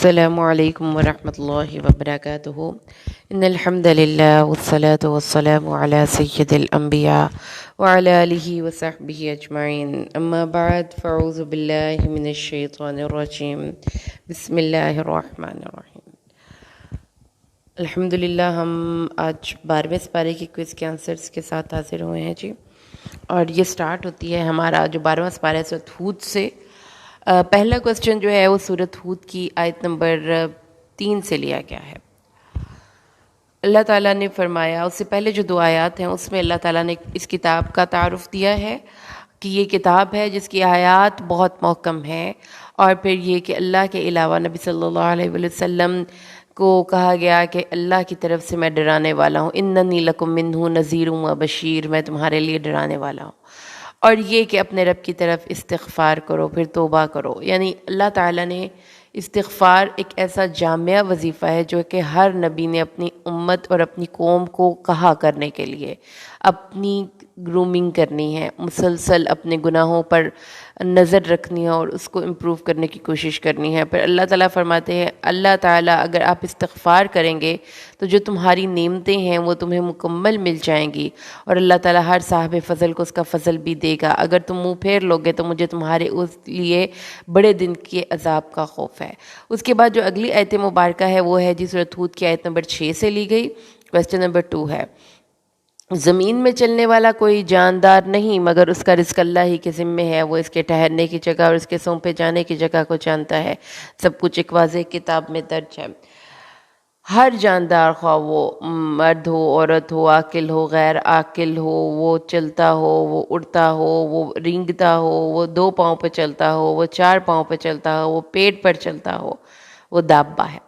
السلام علیکم ورحمۃ اللہ وبرکاتہ ان الحمد للہ والصلاة والسلام علی سید الانبیاء وعلی آلہ وصحبہ اجمعین اما بعد فاعوذ باللہ من الشیطان الرجیم بسم اللہ الرحمن الرحیم۔ الحمدللہ ہم آج 12ویں سپارے کی کوئز کے آنسرز کے ساتھ حاضر ہوئے ہیں جی، اور یہ سٹارٹ ہوتی ہے ہمارا جو 12واں سپارہ ہے سورۃ ہود سے۔ پہلا کوسچن جو ہے وہ سورۃ ہود کی آیت نمبر 3 سے لیا گیا ہے۔ اللہ تعالیٰ نے فرمایا، اس سے پہلے جو 2 آیات ہیں اس میں اللہ تعالیٰ نے اس کتاب کا تعارف دیا ہے کہ یہ کتاب ہے جس کی آیات بہت محکم ہیں، اور پھر یہ کہ اللہ کے علاوہ نبی صلی اللہ علیہ وسلم کو کہا گیا کہ اللہ کی طرف سے میں ڈرانے والا ہوں، اننی لکم منہ نذیر و بشیر، میں تمہارے لیے ڈرانے والا ہوں۔ اور یہ کہ اپنے رب کی طرف استغفار کرو، پھر توبہ کرو، یعنی اللہ تعالیٰ نے استغفار ایک ایسا جامع وظیفہ ہے جو کہ ہر نبی نے اپنی امت اور اپنی قوم کو کہا کرنے کے لیے، اپنی گرومنگ کرنی ہے، مسلسل اپنے گناہوں پر نظر رکھنی ہے اور اس کو امپروو کرنے کی کوشش کرنی ہے۔ پھر اللہ تعالیٰ فرماتے ہیں اللہ تعالیٰ اگر آپ استغفار کریں گے تو جو تمہاری نعمتیں ہیں وہ تمہیں مکمل مل جائیں گی، اور اللہ تعالیٰ ہر صاحب فضل کو اس کا فضل بھی دے گا۔ اگر تم منہ پھیر لوگے تو مجھے تمہارے اس لیے بڑے دن کے عذاب کا خوف ہے۔ اس کے بعد جو اگلی آیت مبارکہ ہے وہ ہے جی سورۃ ہود کی آیت نمبر 6 سے لی گئی۔ کوسچن نمبر 2 ہے، زمین میں چلنے والا کوئی جاندار نہیں مگر اس کا رزق اللہ ہی کے ذمے ہے، وہ اس کے ٹھہرنے کی جگہ اور اس کے سونپے جانے کی جگہ کو جانتا ہے، سب کچھ ایک واضح کتاب میں درج ہے۔ ہر جاندار، خواہ وہ مرد ہو، عورت ہو، عاقل ہو، غیر عاقل ہو، وہ چلتا ہو، وہ اڑتا ہو، وہ رینگتا ہو، وہ 2 پاؤں پہ چلتا ہو، وہ 4 پاؤں پہ چلتا ہو، وہ پیٹ پر چلتا ہو، وہ دابہ ہے۔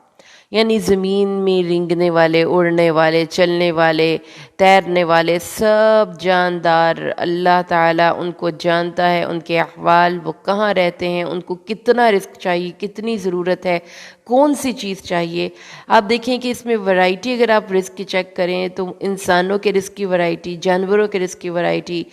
یعنی زمین میں رینگنے والے، اڑنے والے، چلنے والے، تیرنے والے سب جاندار اللہ تعالیٰ ان کو جانتا ہے، ان کے احوال، وہ کہاں رہتے ہیں، ان کو کتنا رزق چاہیے، کتنی ضرورت ہے، کون سی چیز چاہیے۔ آپ دیکھیں کہ اس میں ورائٹی اگر آپ رزق کی چیک کریں تو انسانوں کے رزق کی ورائٹی، جانوروں کے رزق کی ورائٹی،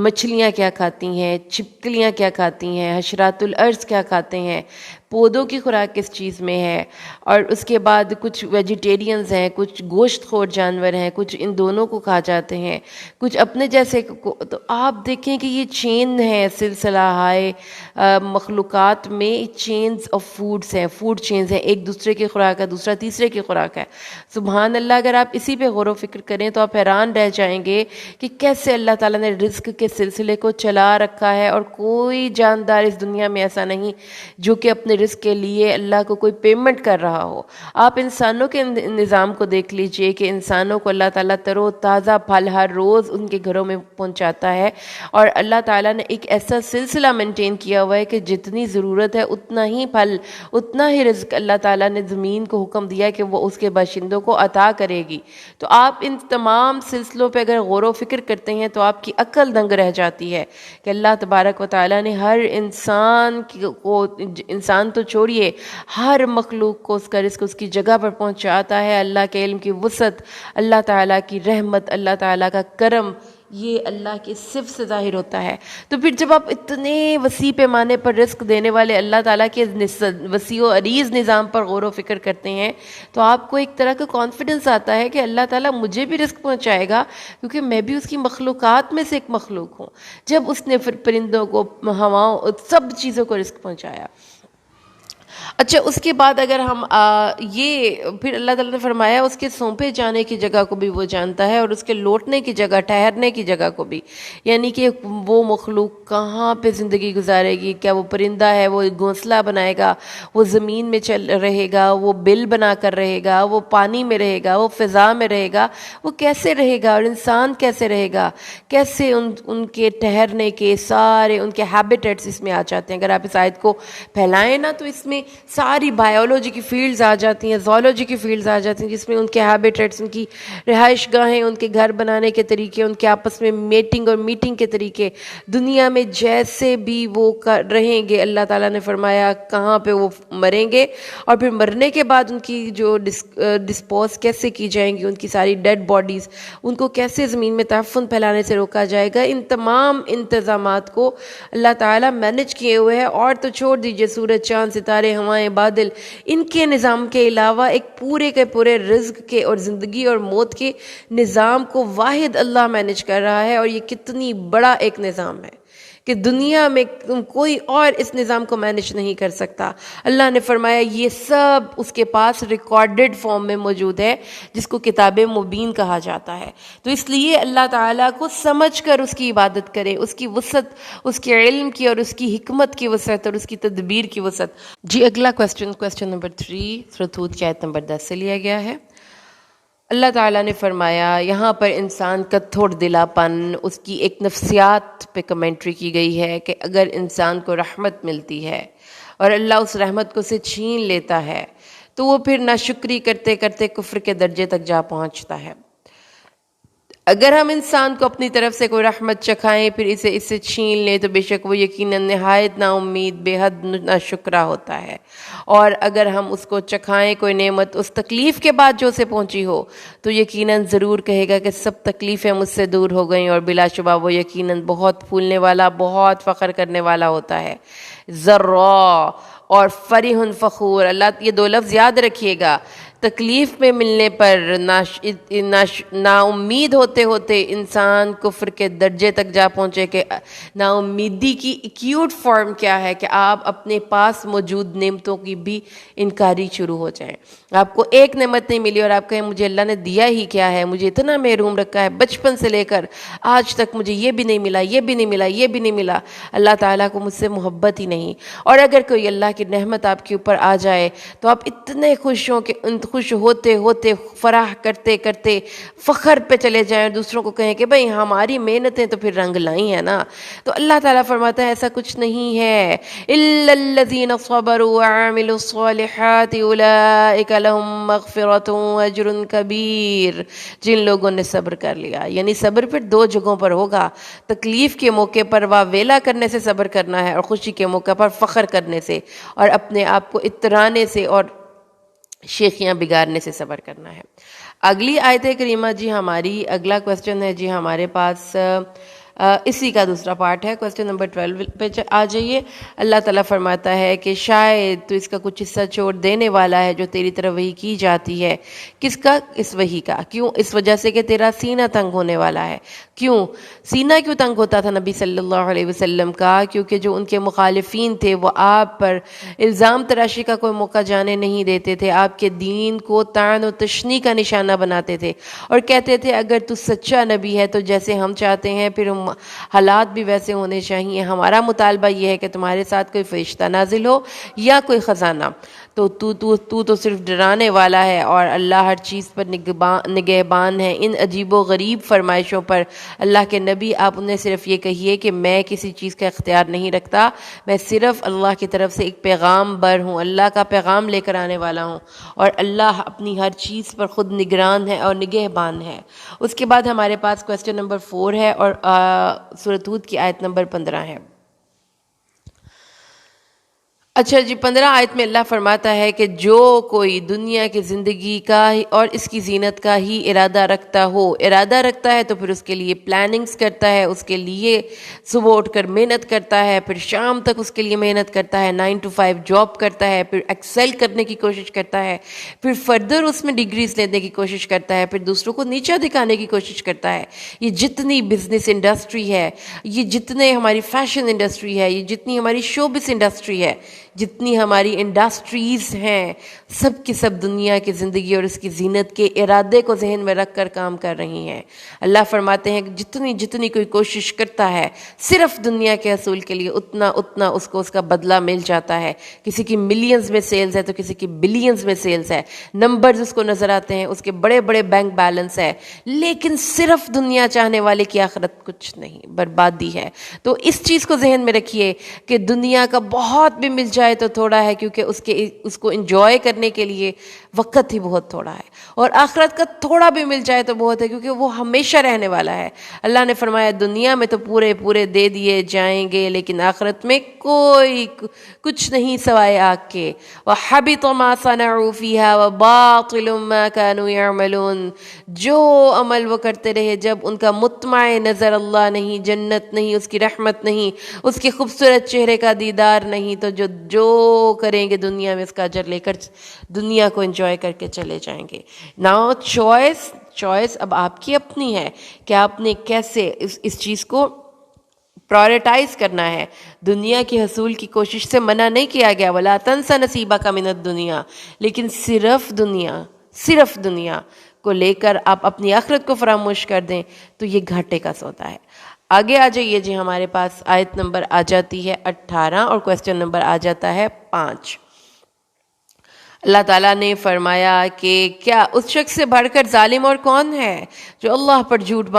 مچھلیاں کیا کھاتی ہیں، چھپکلیاں کیا کھاتی ہیں، حشرات الارض کیا کھاتے ہیں، پودوں کی خوراک کس چیز میں ہے، اور اس کے بعد کچھ ویجیٹیرینز ہیں، کچھ گوشت خور جانور ہیں، کچھ ان دونوں کو کھا جاتے ہیں، کچھ اپنے جیسے کو۔ تو آپ دیکھیں کہ یہ چین ہے، سلسلہ ہائے مخلوقات میں چینز آف فوڈز ہیں، فوڈ چینز ہیں، ایک دوسرے کی خوراک ہے، دوسرا تیسرے کی خوراک ہے۔ سبحان اللہ، اگر آپ اسی پہ غور و فکر کریں تو آپ حیران رہ جائیں گے کہ کیسے اللہ تعالیٰ نے رزق کے سلسلے کو چلا رکھا ہے، اور کوئی جاندار اس دنیا میں ایسا نہیں جو کہ اپنے رزق کے لیے اللہ کو کوئی پیمنٹ کر رہا ہو۔ آپ انسانوں کے نظام کو دیکھ لیجئے کہ انسانوں کو اللہ تعالیٰ تر و تازہ پھل ہر روز ان کے گھروں میں پہنچاتا ہے، اور اللہ تعالیٰ نے ایک ایسا سلسلہ مینٹین کیا ہوا ہے کہ جتنی ضرورت ہے اتنا ہی پھل، اتنا ہی رزق اللہ تعالیٰ نے زمین کو حکم دیا کہ وہ اس کے باشندوں کو عطا کرے گی۔ تو آپ ان تمام سلسلوں پہ اگر غور و فکر کرتے ہیں تو آپ کی عقل دنگ رہ جاتی ہے کہ اللہ تبارک و تعالیٰ نے ہر انسان کو، انسان تو چھوڑیے، ہر مخلوق کو اس کا رزق اس کی جگہ پر پہنچاتا ہے۔ اللہ کے علم کی وسعت، اللہ تعالیٰ کی رحمت، اللہ تعالیٰ کا کرم، یہ اللہ کے صف سے ظاہر ہوتا ہے۔ تو پھر جب آپ اتنے وسیع پیمانے پر رزق دینے والے اللہ تعالیٰ کے وسیع و عریض نظام پر غور و فکر کرتے ہیں تو آپ کو ایک طرح کا کانفیڈنس آتا ہے کہ اللہ تعالیٰ مجھے بھی رزق پہنچائے گا، کیونکہ میں بھی اس کی مخلوقات میں سے ایک مخلوق ہوں۔ جب اس نے پھر پرندوں کو، ہواؤں، سب چیزوں کو رزق پہنچایا۔ اچھا، اس کے بعد اگر ہم یہ پھر اللہ تعالیٰ نے فرمایا اس کے سونپے جانے کی جگہ کو بھی وہ جانتا ہے، اور اس کے لوٹنے کی جگہ، ٹھہرنے کی جگہ کو بھی، یعنی کہ وہ مخلوق کہاں پہ زندگی گزارے گی، کیا وہ پرندہ ہے وہ گھونسلہ بنائے گا، وہ زمین میں چل رہے گا، وہ بل بنا کر رہے گا، وہ پانی میں رہے گا، وہ فضا میں رہے گا، وہ کیسے رہے گا، اور انسان کیسے رہے گا، کیسے ان کے ٹھہرنے کے سارے ان کے ہیبیٹیٹس اس میں آ جاتے ہیں۔ اگر آپ اس آیت کو پھیلائیں نا تو اس میں ساری بائیولوجی کی فیلڈز آ جاتی ہیں، زولوجی کی فیلڈز آ جاتی ہیں، جس میں ان کے ہیبیٹیٹس، ان کی رہائش گاہیں، ان کے گھر بنانے کے طریقے، ان کے آپس میں میٹنگ اور میٹنگ کے طریقے، دنیا میں جیسے بھی وہ رہیں گے، اللہ تعالیٰ نے فرمایا کہاں پہ وہ مریں گے، اور پھر مرنے کے بعد ان کی جو ڈسپوز کیسے کی جائیں گی، ان کی ساری ڈیڈ باڈیز، ان کو کیسے زمین میں تعفن پھیلانے سے روکا جائے گا، ان تمام انتظامات کو اللہ تعالیٰ مینج کیے ہوئے ہیں۔ اور تو چھوڑ دیجئے سورج، چاند، ستارے، ہوائیں بادل، ان کے نظام کے علاوہ ایک پورے کے پورے رزق کے اور زندگی اور موت کے نظام کو واحد اللہ مینیج کر رہا ہے. اور یہ کتنی بڑا ایک نظام ہے کہ دنیا میں کوئی اور اس نظام کو مینیج نہیں کر سکتا. اللہ نے فرمایا یہ سب اس کے پاس ریکارڈڈ فارم میں موجود ہے، جس کو کتاب مبین کہا جاتا ہے. تو اس لیے اللہ تعالیٰ کو سمجھ کر اس کی عبادت کریں، اس کی وسعت، اس کے علم کی اور اس کی حکمت کی وسعت اور اس کی تدبیر کی وسعت. جی اگلا کوسچن نمبر 3 سورۃ ہود کی آیت نمبر 10 سے لیا گیا ہے. اللہ تعالیٰ نے فرمایا یہاں پر انسان کا تھوڑ دلا پن، اس کی ایک نفسیات پہ کمنٹری کی گئی ہے کہ اگر انسان کو رحمت ملتی ہے اور اللہ اس رحمت کو سے چھین لیتا ہے تو وہ پھر ناشکری کرتے کرتے کفر کے درجے تک جا پہنچتا ہے. اگر ہم انسان کو اپنی طرف سے کوئی رحمت چکھائیں پھر اسے اس سے چھین لیں تو بے شک وہ یقیناً نہایت نا امید، بے حد ناشکرا ہوتا ہے. اور اگر ہم اس کو چکھائیں کوئی نعمت اس تکلیف کے بعد جو اسے پہنچی ہو تو یقیناً ضرور کہے گا کہ سب تکلیفیں مجھ سے دور ہو گئیں، اور بلا شبہ وہ یقیناً بہت پھولنے والا، بہت فخر کرنے والا ہوتا ہے. ذرا اور فرح فخور، اللہ یہ دو لفظ یاد رکھیے گا. تکلیف میں ملنے پر نا امید ہوتے ہوتے انسان کفر کے درجے تک جا پہنچے کہ نا امیدی کی ایکیوٹ فارم کیا ہے کہ آپ اپنے پاس موجود نعمتوں کی بھی انکاری شروع ہو جائیں. آپ کو ایک نعمت نہیں ملی اور آپ کہیں مجھے اللہ نے دیا ہی کیا ہے، مجھے اتنا محروم رکھا ہے بچپن سے لے کر آج تک، مجھے یہ بھی نہیں ملا، یہ بھی نہیں ملا، یہ بھی نہیں ملا. اللہ تعالیٰ کو مجھ سے محبت ہی نہیں. اور اگر کوئی اللہ کی نعمت آپ کے اوپر آ جائے تو آپ اتنے خوش ہوں کہ خوش ہوتے ہوتے فرح کرتے کرتے فخر پہ چلے جائیں اور دوسروں کو کہیں کہ بھئی ہماری محنتیں تو پھر رنگ لائی ہیں نا. تو اللہ تعالیٰ فرماتا ہے ایسا کچھ نہیں ہے. إِلَّا الَّذِينَ صَبَرُوا وَعَمِلُوا الصَّالِحَاتِ أُولَئِكَ لَهُم مَّغْفِرَةٌ وَأَجْرٌ كَبِيرٌ. جن لوگوں نے صبر کر لیا، یعنی صبر پھر دو جگہوں پر ہوگا. تکلیف کے موقع پر واویلا کرنے سے صبر کرنا ہے، اور خوشی کے موقع پر فخر کرنے سے اور اپنے آپ کو اترانے سے اور شیخیاں بگاڑنے سے صبر کرنا ہے. اگلی آیت کریمہ جی ہماری اگلا کوسچن ہے جی ہمارے پاس اسی کا دوسرا پارٹ ہے. کوسچن نمبر 12 پہ آ جائیے. اللہ تعالیٰ فرماتا ہے کہ شاید تو اس کا کچھ حصہ چھوڑ دینے والا ہے جو تیری طرف وحی کی جاتی ہے. کس کا؟ اس وحی کا. کیوں؟ اس وجہ سے کہ تیرا سینہ تنگ ہونے والا ہے. کیوں سینہ کیوں تنگ ہوتا تھا نبی صلی اللہ علیہ وسلم کا؟ کیونکہ جو ان کے مخالفین تھے وہ آپ پر الزام تراشی کا کوئی موقع جانے نہیں دیتے تھے، آپ کے دین کو طعن و تشنیع کا نشانہ بناتے تھے اور کہتے تھے اگر تو سچا نبی ہے تو جیسے ہم چاہتے ہیں پھر حالات بھی ویسے ہونے چاہیے. ہمارا مطالبہ یہ ہے کہ تمہارے ساتھ کوئی فرشتہ نازل ہو یا کوئی خزانہ. تو صرف ڈرانے والا ہے اور اللہ ہر چیز پر نگہبان ہے. ان عجیب و غریب فرمائشوں پر اللہ کے نبی آپ انہیں صرف یہ کہیے کہ میں کسی چیز کا اختیار نہیں رکھتا، میں صرف اللہ کی طرف سے ایک پیغام بر ہوں، اللہ کا پیغام لے کر آنے والا ہوں، اور اللہ اپنی ہر چیز پر خود نگران ہے اور نگہبان ہے. اس کے بعد ہمارے پاس کوسچن نمبر 4 ہے اور سورۃ ہود کی آیت نمبر 15 ہے. اچھا جی 15 آیت میں اللہ فرماتا ہے کہ جو کوئی دنیا کی زندگی کا اور اس کی زینت کا ہی ارادہ رکھتا ہے تو پھر اس کے لیے پلاننگز کرتا ہے، اس کے لیے صبح اٹھ کر محنت کرتا ہے، پھر شام تک اس کے لیے محنت کرتا ہے، 9 to 5 جاب کرتا ہے، پھر ایکسل کرنے کی کوشش کرتا ہے، پھر فردر اس میں ڈگریز لینے کی کوشش کرتا ہے، پھر دوسروں کو نیچا دکھانے کی کوشش کرتا ہے. یہ جتنی بزنس انڈسٹری ہے، یہ جتنے ہماری فیشن انڈسٹری ہے، یہ جتنی ہماری شوبس انڈسٹری ہے، جتنی ہماری انڈسٹریز ہیں، سب کی سب دنیا کی زندگی اور اس کی زینت کے ارادے کو ذہن میں رکھ کر کام کر رہی ہیں. اللہ فرماتے ہیں کہ جتنی کوئی کوشش کرتا ہے صرف دنیا کے حصول کے لیے اتنا اس کو اس کا بدلہ مل جاتا ہے. کسی کی ملینز میں سیلز ہے تو کسی کی بلینز میں سیلز ہے، نمبرز اس کو نظر آتے ہیں، اس کے بڑے بڑے بینک بیلنس ہے، لیکن صرف دنیا چاہنے والے کی آخرت کچھ نہیں، بربادی ہے. تو اس چیز کو ذہن میں رکھیے کہ دنیا کا بہت بھی مل جائے تو تھوڑا ہے، کیونکہ اس کو انجوائے کرنے کے لیے وقت ہی بہت تھوڑا ہے، اور آخرت کا تھوڑا بھی مل جائے تو بہت ہے کیونکہ وہ ہمیشہ رہنے والا ہے. اللہ نے فرمایا دنیا میں تو پورے دے دیے جائیں گے لیکن آخرت میں کوئی کچھ نہیں سوائے آگ کے. وَحَبِطَ مَا صَنَعُوا فِيهَا وَبَاطِلٌ مَا كَانُوا يَعْمَلُونَ. جو عمل وہ کرتے رہے جب ان کا مطمع نظر اللہ نہیں، جنت نہیں، اس کی رحمت نہیں، اس کے خوبصورت چہرے کا دیدار نہیں، تو جو کریں گے دنیا میں اس کا اجر لے کر دنیا کو انجوائے کر کے چلے جائیں گے۔ ناؤ چوائس اب آپ کی اپنی ہے کہ آپ نے کیسے اس چیز کو پرائورٹائز کرنا ہے۔ دنیا کی حصول کی کوشش سے منع نہیں کیا گیا، وَلَا تَنْسَ نَصِيبَكَ مِنَ الدُّنْيَا، لیکن صرف دنیا کو لے کر آپ اپنی آخرت کو فراموش کر دیں تو یہ گھاٹے کا سودا ہے۔ آگے آ جائیے جی، ہمارے پاس آیت نمبر آ جاتی ہے 18 اور کویسچن نمبر آ جاتا ہے 5۔ اللہ تعالیٰ نے فرمایا کہ کیا اس شخص سے بڑھ کر ظالم اور کون ہے جو اللہ پر جھوٹ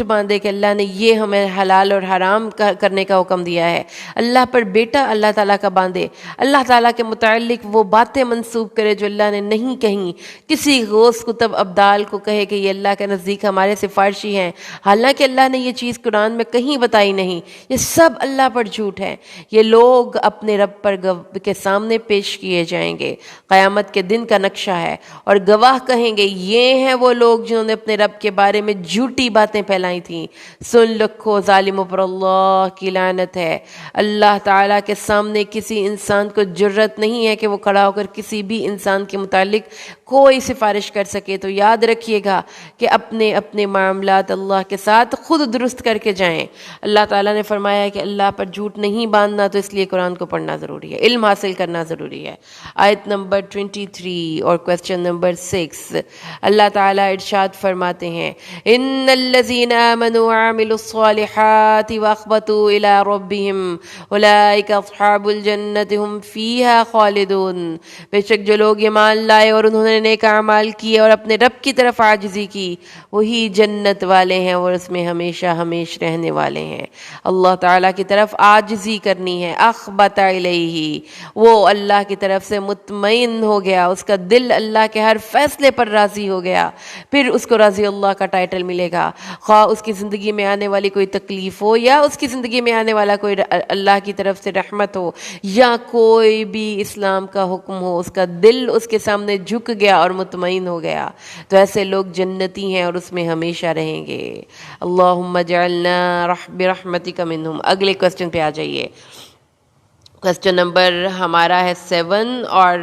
باندھے کہ اللہ نے یہ ہمیں حلال اور حرام کرنے کا حکم دیا ہے، اللہ پر بیٹا اللہ تعالیٰ کا باندھے، اللہ تعالیٰ کے متعلق وہ باتیں منسوب کرے جو اللہ نے نہیں کہیں، کسی غوث کتب ابدال کو کہے کہ یہ اللہ کے نزدیک ہمارے سفارشی ہیں، حالانکہ اللہ نے یہ چیز قرآن میں کہیں بتائی نہیں۔ یہ سب اللہ پر جھوٹ ہے۔ یہ لوگ اپنے رب پر کے سامنے پیش کیے جائیں گے، قیامت کے دن کا نقشہ ہے، اور گواہ کہیں گے یہ ہیں وہ لوگ جنہوں نے اپنے رب کے بارے میں جھوٹی باتیں پھیلائی تھیں۔ سن رکھو ظالموں پر اللہ کی لعنت ہے۔ اللہ تعالیٰ کے سامنے کسی انسان کو جرت نہیں ہے کہ وہ کھڑا ہو کر کسی بھی انسان کے متعلق کوئی سفارش کر سکے، تو یاد رکھیے گا کہ اپنے معاملات اللہ کے ساتھ خود درست کر کے جائیں۔ اللہ تعالیٰ نے فرمایا ہے کہ اللہ پر جھوٹ نہیں باندھنا، تو اس لیے قرآن کو پڑھنا ضروری ہے، علم حاصل کرنا ضروری ہے۔ آیت نمبر 23 اور کویسچن نمبر 6، اللہ تعالیٰ ارشاد فرماتے ہیں ان الذین آمنوا وعملوا الصالحات واخبتوا الی ربہم اولئک اصحاب الجنۃ ہم فیہا خالدون۔ بے شک جو لوگ ایمان لائے اور انہوں نے نیک اعمال کیے اور اپنے رب کی طرف عاجزی کی، وہی جنت والے ہیں اور اس میں ہمیشہ ہمیش رہنے والے ہیں۔ اللہ تعالیٰ کی طرف عاجزی کرنی ہے، اخبت الیہ، وہ اللہ کی طرف سے مطمئن ہو گیا، اس کا دل اللہ کے ہر فیصلے پر راضی ہو گیا، پھر اس کو رضی اللہ کا ٹائٹل ملے گا، خواہ اس کی زندگی میں آنے والی کوئی تکلیف ہو یا اس کی زندگی میں آنے والا کوئی اللہ کی طرف سے رحمت ہو یا کوئی بھی اسلام کا حکم ہو، اس کا دل اس کے سامنے جھک گیا اور مطمئن ہو گیا، تو ایسے لوگ جنتی ہیں اور اس میں ہمیشہ رہیں گے۔ اللہم اجعلنا برحمتک منہم۔ اگلے کوسچن پہ آ جائیے۔ کوسچن نمبر ہمارا ہے 7، اور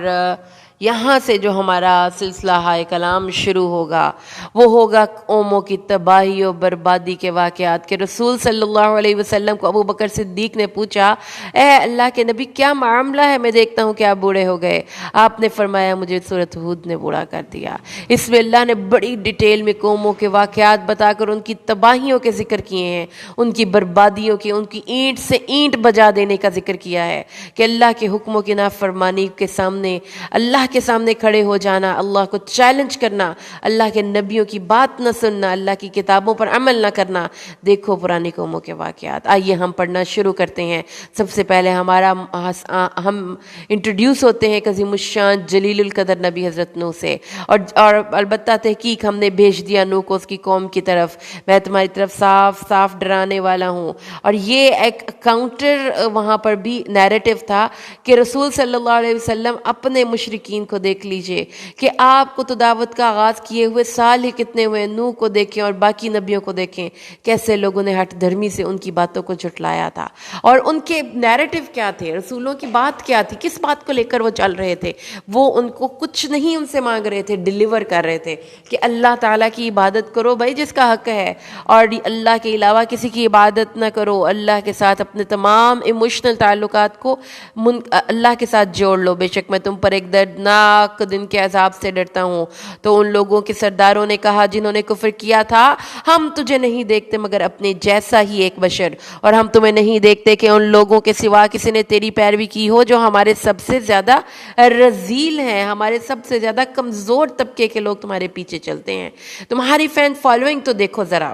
یہاں سے جو ہمارا سلسلہ ہائے کلام شروع ہوگا وہ ہوگا قوموں کی تباہی و بربادی کے واقعات کہ رسول صلی اللہ علیہ وسلم کو ابو بکر صدیق نے پوچھا، اے اللہ کے نبی کیا معاملہ ہے، میں دیکھتا ہوں کہ آپ بوڑھے ہو گئے۔ آپ نے فرمایا مجھے سورۃ ہود نے بوڑھا کر دیا۔ اس میں اللہ نے بڑی ڈیٹیل میں قوموں کے واقعات بتا کر ان کی تباہیوں کے ذکر کیے ہیں، ان کی بربادیوں کی، ان کی اینٹ سے اینٹ بجا دینے کا ذکر کیا ہے کہ اللہ کے حکموں کی نافرمانی کے سامنے، اللہ کے سامنے کھڑے ہو جانا، اللہ کو چیلنج کرنا، اللہ کے نبیوں کی بات نہ سننا، اللہ کی کتابوں پر عمل نہ کرنا۔ دیکھو پرانی قوموں کے واقعات۔ آئیے ہم پڑھنا شروع کرتے ہیں۔ سب سے پہلے ہم انٹروڈیوس ہوتے ہیں عظیم الشان جلیل القدر نبی حضرت نوح سے، اور البتہ تحقیق ہم نے بھیج دیا نوح کو اس کی قوم کی طرف، میں تمہاری طرف صاف صاف ڈرانے والا ہوں۔ اور یہ ایک کاؤنٹر وہاں پر بھی نیریٹو تھا کہ رسول صلی اللہ علیہ وسلم اپنے مشرکین کو دیکھ لیجئے کہ آپ کو تو دعوت کا آغاز کیے ہوئے سال ہی کتنے ہوئے، نوح کو دیکھیں اور باقی نبیوں کو دیکھیں، کیسے لوگوں نے ہٹ دھرمی سے ان کی باتوں کو جھٹلایا تھا، اور ان کے نیریٹو کیا تھے، رسولوں کی بات کیا تھی، کس بات کو لے کر وہ چل رہے تھے۔ وہ ان کو کچھ نہیں ان سے مانگ رہے تھے، ڈیلیور کر رہے تھے کہ اللہ تعالیٰ کی عبادت کرو بھائی جس کا حق ہے، اور اللہ کے علاوہ کسی کی عبادت نہ کرو، اللہ کے ساتھ اپنے تمام ایموشنل تعلقات کو اللہ کے ساتھ جوڑ لو، بے شک میں تم پر ایک دردناک دن کے عذاب سے ڈرتا ہوں۔ تو ان لوگوں کے سرداروں نے کہا جنہوں نے کفر کیا تھا، ہم تجھے نہیں دیکھتے مگر اپنے جیسا ہی ایک بشر، اور ہم تمہیں نہیں دیکھتے کہ ان لوگوں کے سوا کسی نے تیری پیروی کی ہو جو ہمارے سب سے زیادہ رذیل ہیں، ہمارے سب سے زیادہ کمزور طبقے کے لوگ تمہارے پیچھے چلتے ہیں۔ تمہاری فین فالوئنگ تو دیکھو ذرا،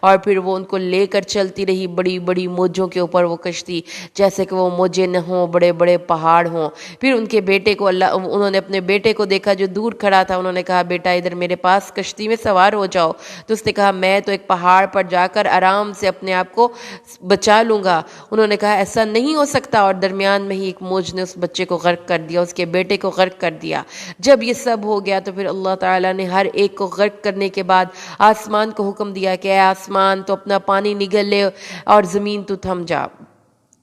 اور پھر وہ ان کو لے کر چلتی رہی بڑی بڑی موجوں کے اوپر وہ کشتی، جیسے کہ وہ موجیں نہ ہوں، بڑے بڑے پہاڑ ہوں. پھر ان کے بیٹے کو انہوں نے اپنے بیٹے کو دیکھا جو دور کھڑا تھا. انہوں نے کہا بیٹا ادھر میرے پاس کشتی میں سوار ہو جاؤ. تو اس نے کہا میں تو ایک پہاڑ پر جا کر آرام سے اپنے آپ کو بچا لوں گا. انہوں نے کہا ایسا نہیں ہو سکتا، اور درمیان میں ہی ایک موج نے اس بچے کو غرق کر دیا، اس کے بیٹے کو غرق کر دیا. جب یہ سب ہو گیا تو پھر اللہ تعالیٰ نے ہر ایک کو غرق کرنے کے بعد آسمان کو حکم دیا کہ اے آسمان تو اپنا پانی نگل لے اور زمین تو تھم جا.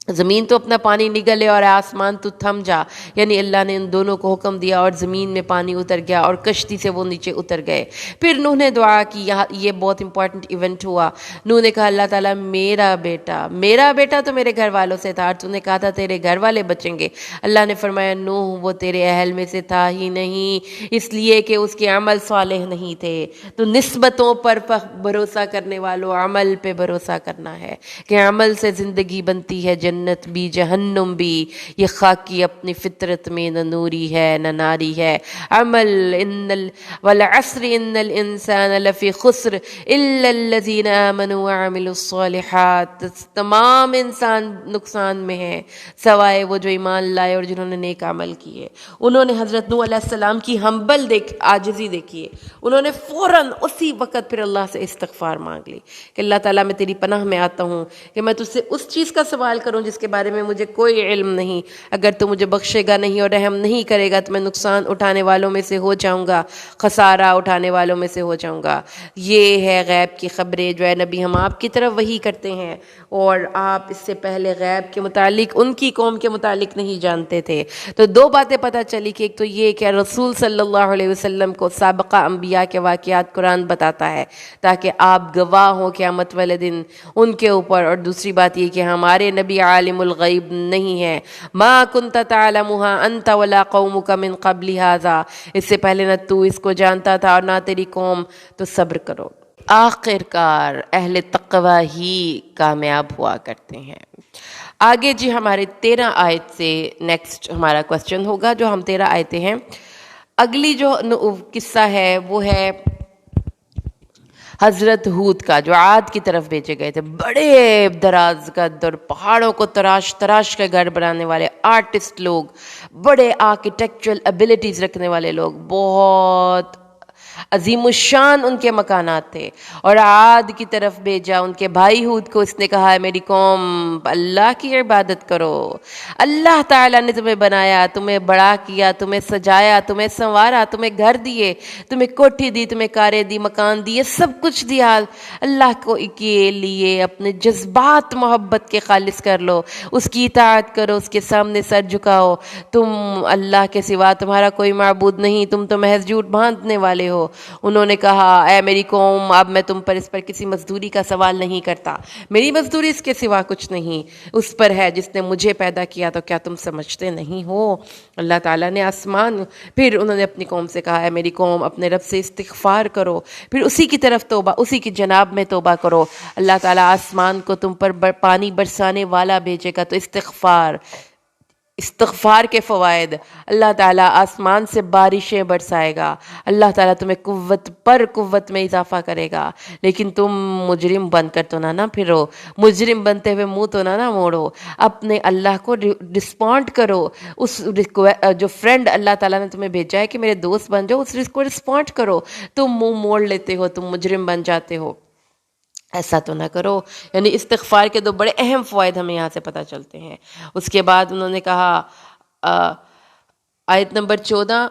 زمین تو اپنا پانی نگل لے اور آسمان تو تھم جا. یعنی اللہ نے ان دونوں کو حکم دیا اور زمین میں پانی اتر گیا اور کشتی سے وہ نیچے اتر گئے. پھر نوح نے دعا کی. یہ بہت امپورٹنٹ ایونٹ ہوا. نوح نے کہا اللہ تعالیٰ میرا بیٹا تو میرے گھر والوں سے تھا، اور تو نے کہا تھا تیرے گھر والے بچیں گے. اللہ نے فرمایا نوح وہ تیرے اہل میں سے تھا ہی نہیں، اس لیے کہ اس کے عمل صالح نہیں تھے. تو نسبتوں پر بھروسہ کرنے والوں عمل پہ بھروسہ کرنا ہے کہ عمل سے زندگی بنتی ہے، جنت بھی جہنم بھی. یہ خاکی اپنی فطرت میں نہ نوری ہے نہ ناری ہے. عمل والعصر ان الانسان لفی خسر الا الذین آمنوا وعملوا الصالحات. تمام انسان نقصان میں ہے سوائے وہ جو ایمان لائے اور جنہوں نے نیک عمل کیے. انہوں نے حضرت نوح علیہ السلام کی ہمبل عاجزی دیکھیے. انہوں نے فوراً اسی وقت پھر اللہ سے استغفار مانگ لی کہ اللہ تعالیٰ میں تیری پناہ میں آتا ہوں کہ میں تجھ سے اس چیز کا سوال کروں جس کے بارے میں مجھے کوئی علم نہیں. اگر تو مجھے بخشے گا نہیں اور رحم نہیں کرے گا تو میں نقصان اٹھانے والوں میں سے ہو جاؤں گا، خسارہ اٹھانے والوں میں سے ہو جاؤں گا. یہ ہے غیب کی خبریں جو ہے نبی ہم آپ کی طرف وحی کرتے ہیں، اور آپ اس سے پہلے غیب کے متعلق ان کی قوم کے متعلق نہیں جانتے تھے. تو دو باتیں پتہ چلی کہ ایک تو یہ کہ رسول صلی اللہ علیہ وسلم کو سابقہ انبیاء کے واقعات قرآن بتاتا ہے تاکہ آپ گواہ ہوں قیامت والے دن ان کے اوپر. اور دوسری بات یہ کہ ہمارے نبی عالم الغیب نہیں ہے. ما کنت تعلمها انت ولا قومك من قبل هذا. اس سے پہلے نہ تو اس کو جانتا تھا اور نہ تیری قوم. تو صبر کرو. آخر کار اہل تقوی ہی کامیاب ہوا کرتے ہیں. آگے جی ہمارے 13 آیت سے نیکسٹ ہمارا کوسچن ہوگا جو ہم 13 آیتیں ہیں. اگلی جو قصہ ہے وہ ہے حضرت ہود کا جو عاد کی طرف بھیجے گئے تھے. بڑے دراز قد اور پہاڑوں کو تراش تراش کے گھر بنانے والے آرٹسٹ لوگ، بڑے آرکیٹیکچرل ایبیلٹیز رکھنے والے لوگ، بہت عظیم الشان ان کے مکانات تھے. اور عاد کی طرف بھیجا ان کے بھائی ہود کو. اس نے کہا ہے میری قوم اللہ کی عبادت کرو. اللہ تعالیٰ نے تمہیں بنایا، تمہیں بڑا کیا، تمہیں سجایا، تمہیں سنوارا، تمہیں گھر دیے، تمہیں کوٹھی دی، تمہیں کاریں دی، مکان دیے، سب کچھ دیا. اللہ کو کے لیے اپنے جذبات محبت کے خالص کر لو، اس کی اطاعت کرو، اس کے سامنے سر جھکاؤ. تم اللہ کے سوا تمہارا کوئی معبود نہیں، تم تو محض جھوٹ باندھنے والے ہو. انہوں نے کہا اے میری قوم اب میں تم پر اس پر کسی مزدوری کا سوال نہیں کرتا. میری مزدوری اس کے سوا کچھ نہیں، اس پر ہے جس نے مجھے پیدا کیا. تو کیا تم سمجھتے نہیں ہو اللہ تعالیٰ نے آسمان. پھر انہوں نے اپنی قوم سے کہا اے میری قوم اپنے رب سے استغفار کرو، پھر اسی کی طرف توبہ، اسی کی جناب میں توبہ کرو. اللہ تعالیٰ آسمان کو تم پر پانی برسانے والا بھیجے گا. تو استغفار کے فوائد، اللہ تعالیٰ آسمان سے بارشیں برسائے گا، اللہ تعالیٰ تمہیں قوت پر قوت میں اضافہ کرے گا. لیکن تم مجرم بن کر تو نہ پھرو، مجرم بنتے ہوئے منہ تو نہ موڑو. اپنے اللہ کو رسپونڈ کرو. اس جو فرینڈ اللہ تعالیٰ نے تمہیں بھیجا ہے کہ میرے دوست بن جاؤ، اس کو رسپونڈ کرو. تم منہ موڑ لیتے ہو، تم مجرم بن جاتے ہو. ایسا تو نہ کرو. یعنی استغفار کے 2 بڑے اہم فوائد ہمیں یہاں سے پتہ چلتے ہیں. اس کے بعد انہوں نے کہا آیت نمبر 14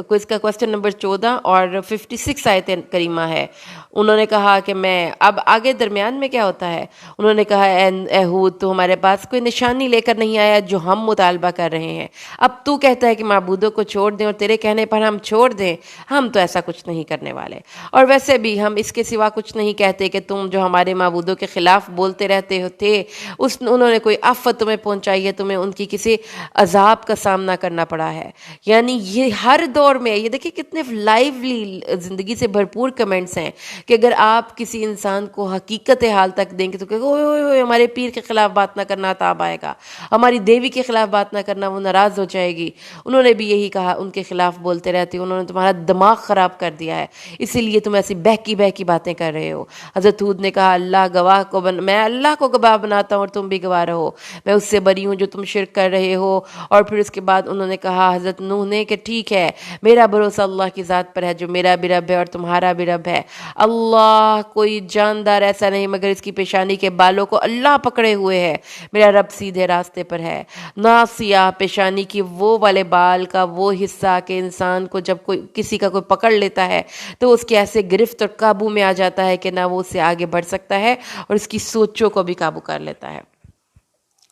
اس کا کوسچن نمبر 14 اور 56 آیت کریمہ ہے. انہوں نے کہا کہ میں اب آگے درمیان میں کیا ہوتا ہے. انہوں نے کہا اے ہود تو ہمارے پاس کوئی نشانی لے کر نہیں آیا جو ہم مطالبہ کر رہے ہیں. اب تو کہتا ہے کہ معبودوں کو چھوڑ دیں اور تیرے کہنے پر ہم چھوڑ دیں. ہم تو ایسا کچھ نہیں کرنے والے، اور ویسے بھی ہم اس کے سوا کچھ نہیں کہتے کہ تم جو ہمارے معبودوں کے خلاف بولتے رہتے تھے انہوں نے کوئی آفت تمہیں پہنچائی ہے، تمہیں ان کی کسی عذاب عذاب کا سامنا کرنا پڑا ہے. یعنی یہ ہر دور میں، یہ دیکھیں کتنے لائیولی زندگی سے بھرپور کمنٹس ہیں کہ اگر آپ کسی انسان کو حقیقت حال تک دیں گے تو کہ اوئے اوئے اوئے ہمارے پیر کے خلاف بات نہ کرنا عذاب آئے گا، ہماری دیوی کے خلاف بات نہ کرنا وہ ناراض ہو جائے گی. انہوں نے بھی یہی کہا، ان کے خلاف بولتے رہتے، انہوں نے تمہارا دماغ خراب کر دیا ہے، اسی لیے تم ایسی بہکی باتیں کر رہے ہو. حضرت ہود نے کہا اللہ گواہ کو میں اللہ کو گواہ بناتا ہوں اور تم بھی گواہ رہو، میں اس سے بری ہوں جو تم شرک کر رہے ہو. اور پھر اس کے بعد انہوں نے کہا حضرت نوح نے کہ ٹھیک ہے، میرا بھروسہ اللہ کی ذات پر ہے جو میرا بھی رب ہے اور تمہارا بھی رب ہے. اللہ کوئی جاندار ایسا نہیں مگر اس کی پیشانی کے بالوں کو اللہ پکڑے ہوئے ہے، میرا رب سیدھے راستے پر ہے. ناصیہ پیشانی کی وہ والے بال کا وہ حصہ کہ انسان کو جب کوئی کسی کا کوئی پکڑ لیتا ہے تو اس کے ایسے گرفت اور قابو میں آ جاتا ہے کہ نہ وہ اس سے آگے بڑھ سکتا ہے اور اس کی سوچوں کو بھی قابو کر لیتا ہے.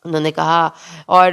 انہوں نے کہا، اور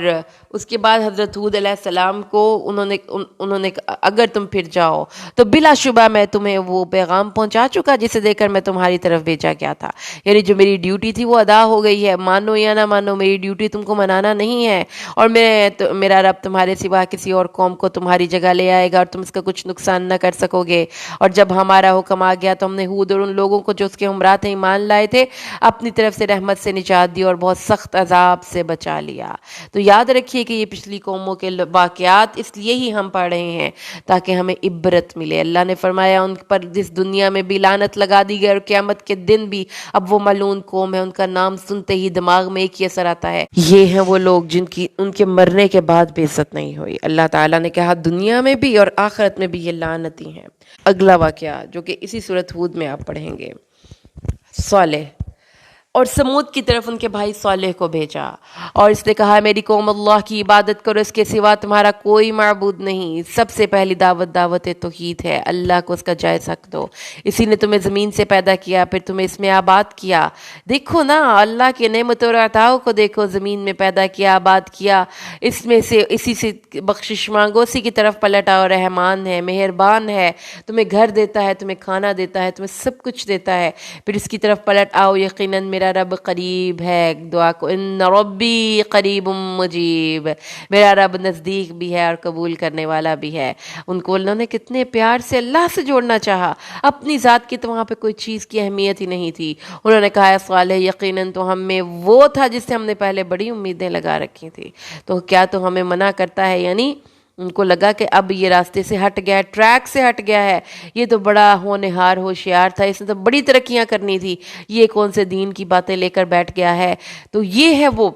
اس کے بعد حضرت ہود علیہ السلام کو انہوں نے اگر تم پھر جاؤ تو بلا شبہ میں تمہیں وہ پیغام پہنچا چکا جسے دے کر میں تمہاری طرف بھیجا گیا تھا. یعنی جو میری ڈیوٹی تھی وہ ادا ہو گئی ہے، مانو یا نہ مانو میری ڈیوٹی تم کو منانا نہیں ہے، اور میرا رب تمہارے سوا کسی اور قوم کو تمہاری جگہ لے آئے گا اور تم اس کا کچھ نقصان نہ کر سکو گے. اور جب ہمارا حکم آ گیا تو ہم نے ہود اور ان لوگوں کو جو اس کے ہمراہ تھے ایمان لائے تھے اپنی طرف سے رحمت سے نجات دی اور بہت سخت عذاب سے بچا لیا. تو یاد رکھیے کہ یہ پچھلی قوموں کے واقعات اس لیے ہی ہم پڑھ رہے ہیں تاکہ ہمیں عبرت ملے. اللہ نے فرمایا ان پر اس دنیا میں بھی لعنت لگا دی گئی اور قیامت کے دن بھی اب وہ ملعون قوم ہے، ان کا نام سنتے ہی دماغ میں ایک ہی اثر آتا ہے، یہ ہیں وہ لوگ جن کی ان کے مرنے کے بعد بے عزت نہیں ہوئی. اللہ تعالیٰ نے کہا دنیا میں بھی اور آخرت میں بھی یہ لعنتی ہیں. اگلا واقعہ جو کہ اسی سورۃ ہود میں آپ پڑھیں گے، صالح اور سمود کی طرف ان کے بھائی صالح کو بھیجا اور اس نے کہا میری قوم اللہ کی عبادت کرو، اس کے سوا تمہارا کوئی معبود نہیں. سب سے پہلی دعوت توحید ہے، اللہ کو اس کا جائز حق دو. اسی نے تمہیں زمین سے پیدا کیا پھر تمہیں اس میں آباد کیا. دیکھو نا اللہ کے نعمت اور عطاؤں کو دیکھو، زمین میں پیدا کیا، آباد کیا، اس میں سے اسی سے بخشش مانگو، اسی کی طرف پلٹ آؤ. رحمان ہے، مہربان ہے، تمہیں گھر دیتا ہے، تمہیں کھانا دیتا ہے، تمہیں سب کچھ دیتا ہے، پھر اس کی طرف پلٹ آؤ. یقیناً میرا رب قریب ہے، دعا کو ان ربی قریب مجیب، میرا رب نزدیک بھی ہے اور قبول کرنے والا بھی ہے. ان کو انہوں نے کتنے پیار سے اللہ سے جوڑنا چاہا، اپنی ذات کی تو وہاں پہ کوئی چیز کی اہمیت ہی نہیں تھی. انہوں نے کہا صالح یقیناً تو ہم میں وہ تھا جس سے ہم نے پہلے بڑی امیدیں لگا رکھی تھی، تو کیا تو ہمیں منع کرتا ہے؟ یعنی ان کو لگا کہ اب یہ راستے سے ہٹ گیا ہے، ٹریک سے ہٹ گیا ہے، یہ تو بڑا ہونہار ہوشیار تھا، اس نے تو بڑی ترقیاں کرنی تھی، یہ کون سے دین کی باتیں لے کر بیٹھ گیا ہے. تو یہ ہے وہ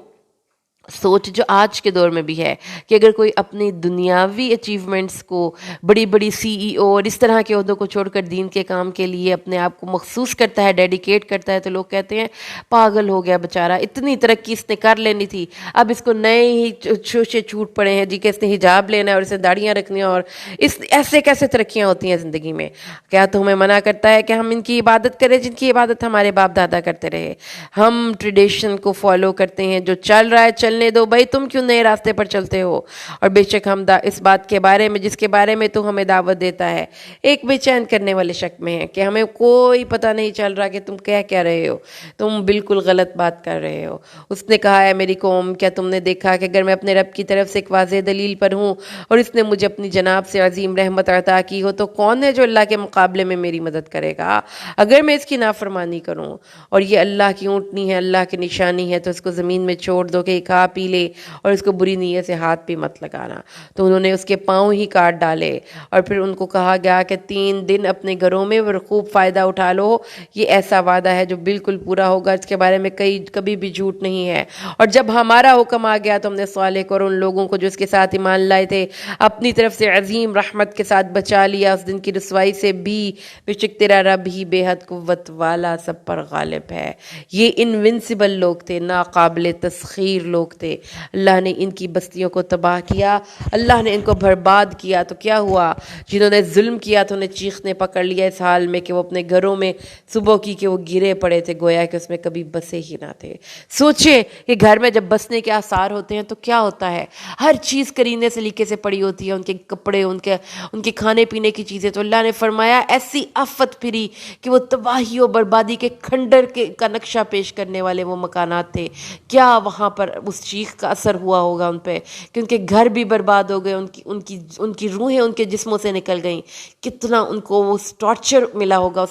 سوچ جو آج کے دور میں بھی ہے کہ اگر کوئی اپنی دنیاوی اچیومنٹس کو، بڑی بڑی سی ای او اور اس طرح کے عہدوں کو چھوڑ کر دین کے کام کے لیے اپنے آپ کو مخصوص کرتا ہے، ڈیڈیکیٹ کرتا ہے، تو لوگ کہتے ہیں پاگل ہو گیا بیچارہ، اتنی ترقی اس نے کر لینی تھی، اب اس کو نئے ہی شوشے چھوٹ پڑے ہیں جی کہ اس نے حجاب لینا ہے اور اسے داڑیاں رکھنی ہیں، اور ایسے کیسے ترقیاں ہوتی ہیں زندگی میں. کیا تو ہمیں منع کرتا ہے کہ ہم ان کی عبادت کریں جن کی عبادت ہمارے باپ دادا کرتے رہے؟ ہم ٹریڈیشن کو فالو کرتے ہیں، جو چل رہا ہے چلنے دو بھائی، تم کیوں نئے راستے پر چلتے ہو؟ اور بے شک ہم اس بات کے بارے میں جس کے بارے میں تو ہمیں دعوت دیتا ہے ایک بے چین کرنے والے شک میں ہے کہ ہمیں کوئی پتہ نہیں چل رہا کہ تم کہہ کیا رہے ہو، تم بالکل غلط بات کر رہے ہو. اس نے کہا ہے میری قوم کیا تم نے دیکھا کہ اگر میں اپنے رب کی طرف سے ایک واضح دلیل پر ہوں اور اس نے مجھے اپنی جناب سے عظیم رحمت عطا کی ہو تو کون ہے جو اللہ کے مقابلے میں میری مدد کرے گا؟ اگر میں اس کی نافرمانی کروں اور یہ اللہ کی اونٹنی ہے، اللہ کی نشانی ہے، تو اس کو زمین میں چھوڑ دو کہ کھا پی لے اور اس کو بری نیت سے ہاتھ بھی مت لگانا. تو انہوں نے اس کے پاؤں ہی کاٹ ڈالے اور پھر ان کو کہا گیا کہ 3 دن اپنے گھروں میں خوب فائدہ اٹھا لو، یہ ایسا وعدہ ہے جو بالکل پورا ہوگا، اس کے بارے میں کبھی بھی جھوٹ نہیں ہے. اور جب ہمارا حکم آ گیا تو ہم نے صالح کو اور ان لوگوں کو جو اس کے ساتھ ایمان لائے تھے اپنی طرف سے عظیم رحمت کے ساتھ بچا لیا اس دن کی رسوائی سے بھی. بے شک تیرا رب ہی بے حد قوت والا سب پر غالب ہے. یہ انونسبل لوگ تھے، ناقابل تسخیر لوگ تھے. اللہ نے ان کی بستیوں کو تباہ کیا، اللہ نے ان کو برباد کیا. تو کیا ہوا؟ جنہوں نے ظلم کیا تو انہیں چیخ نے پکڑ لیا اس حال میں کہ وہ اپنے گھروں میں صبح کی کہ وہ گرے پڑے تھے، گویا کہ اس میں کبھی بسے ہی نہ تھے. سوچیں کہ گھر میں جب بسنے کے آثار ہوتے ہیں تو کیا ہوتا ہے؟ ہر چیز کرینے سلیقے سے پڑی ہوتی ہے، ان کے کپڑے، ان کے کھانے پینے کی چیزیں. تو اللہ نے فرمایا ایسی آفت پھری کہ وہ تباہی و بربادی کے کھنڈر کا نقشہ پیش کرنے والے وہ مکانات تھے. کیا وہاں پر اس چیخ کا اثر ہوا ہوگا ان پہ کہ ان کے گھر بھی برباد ہو گئے، ان کی روحیں ان کے جسموں سے نکل گئیں، کتنا ان کو وہ ٹارچر ملا ہوگا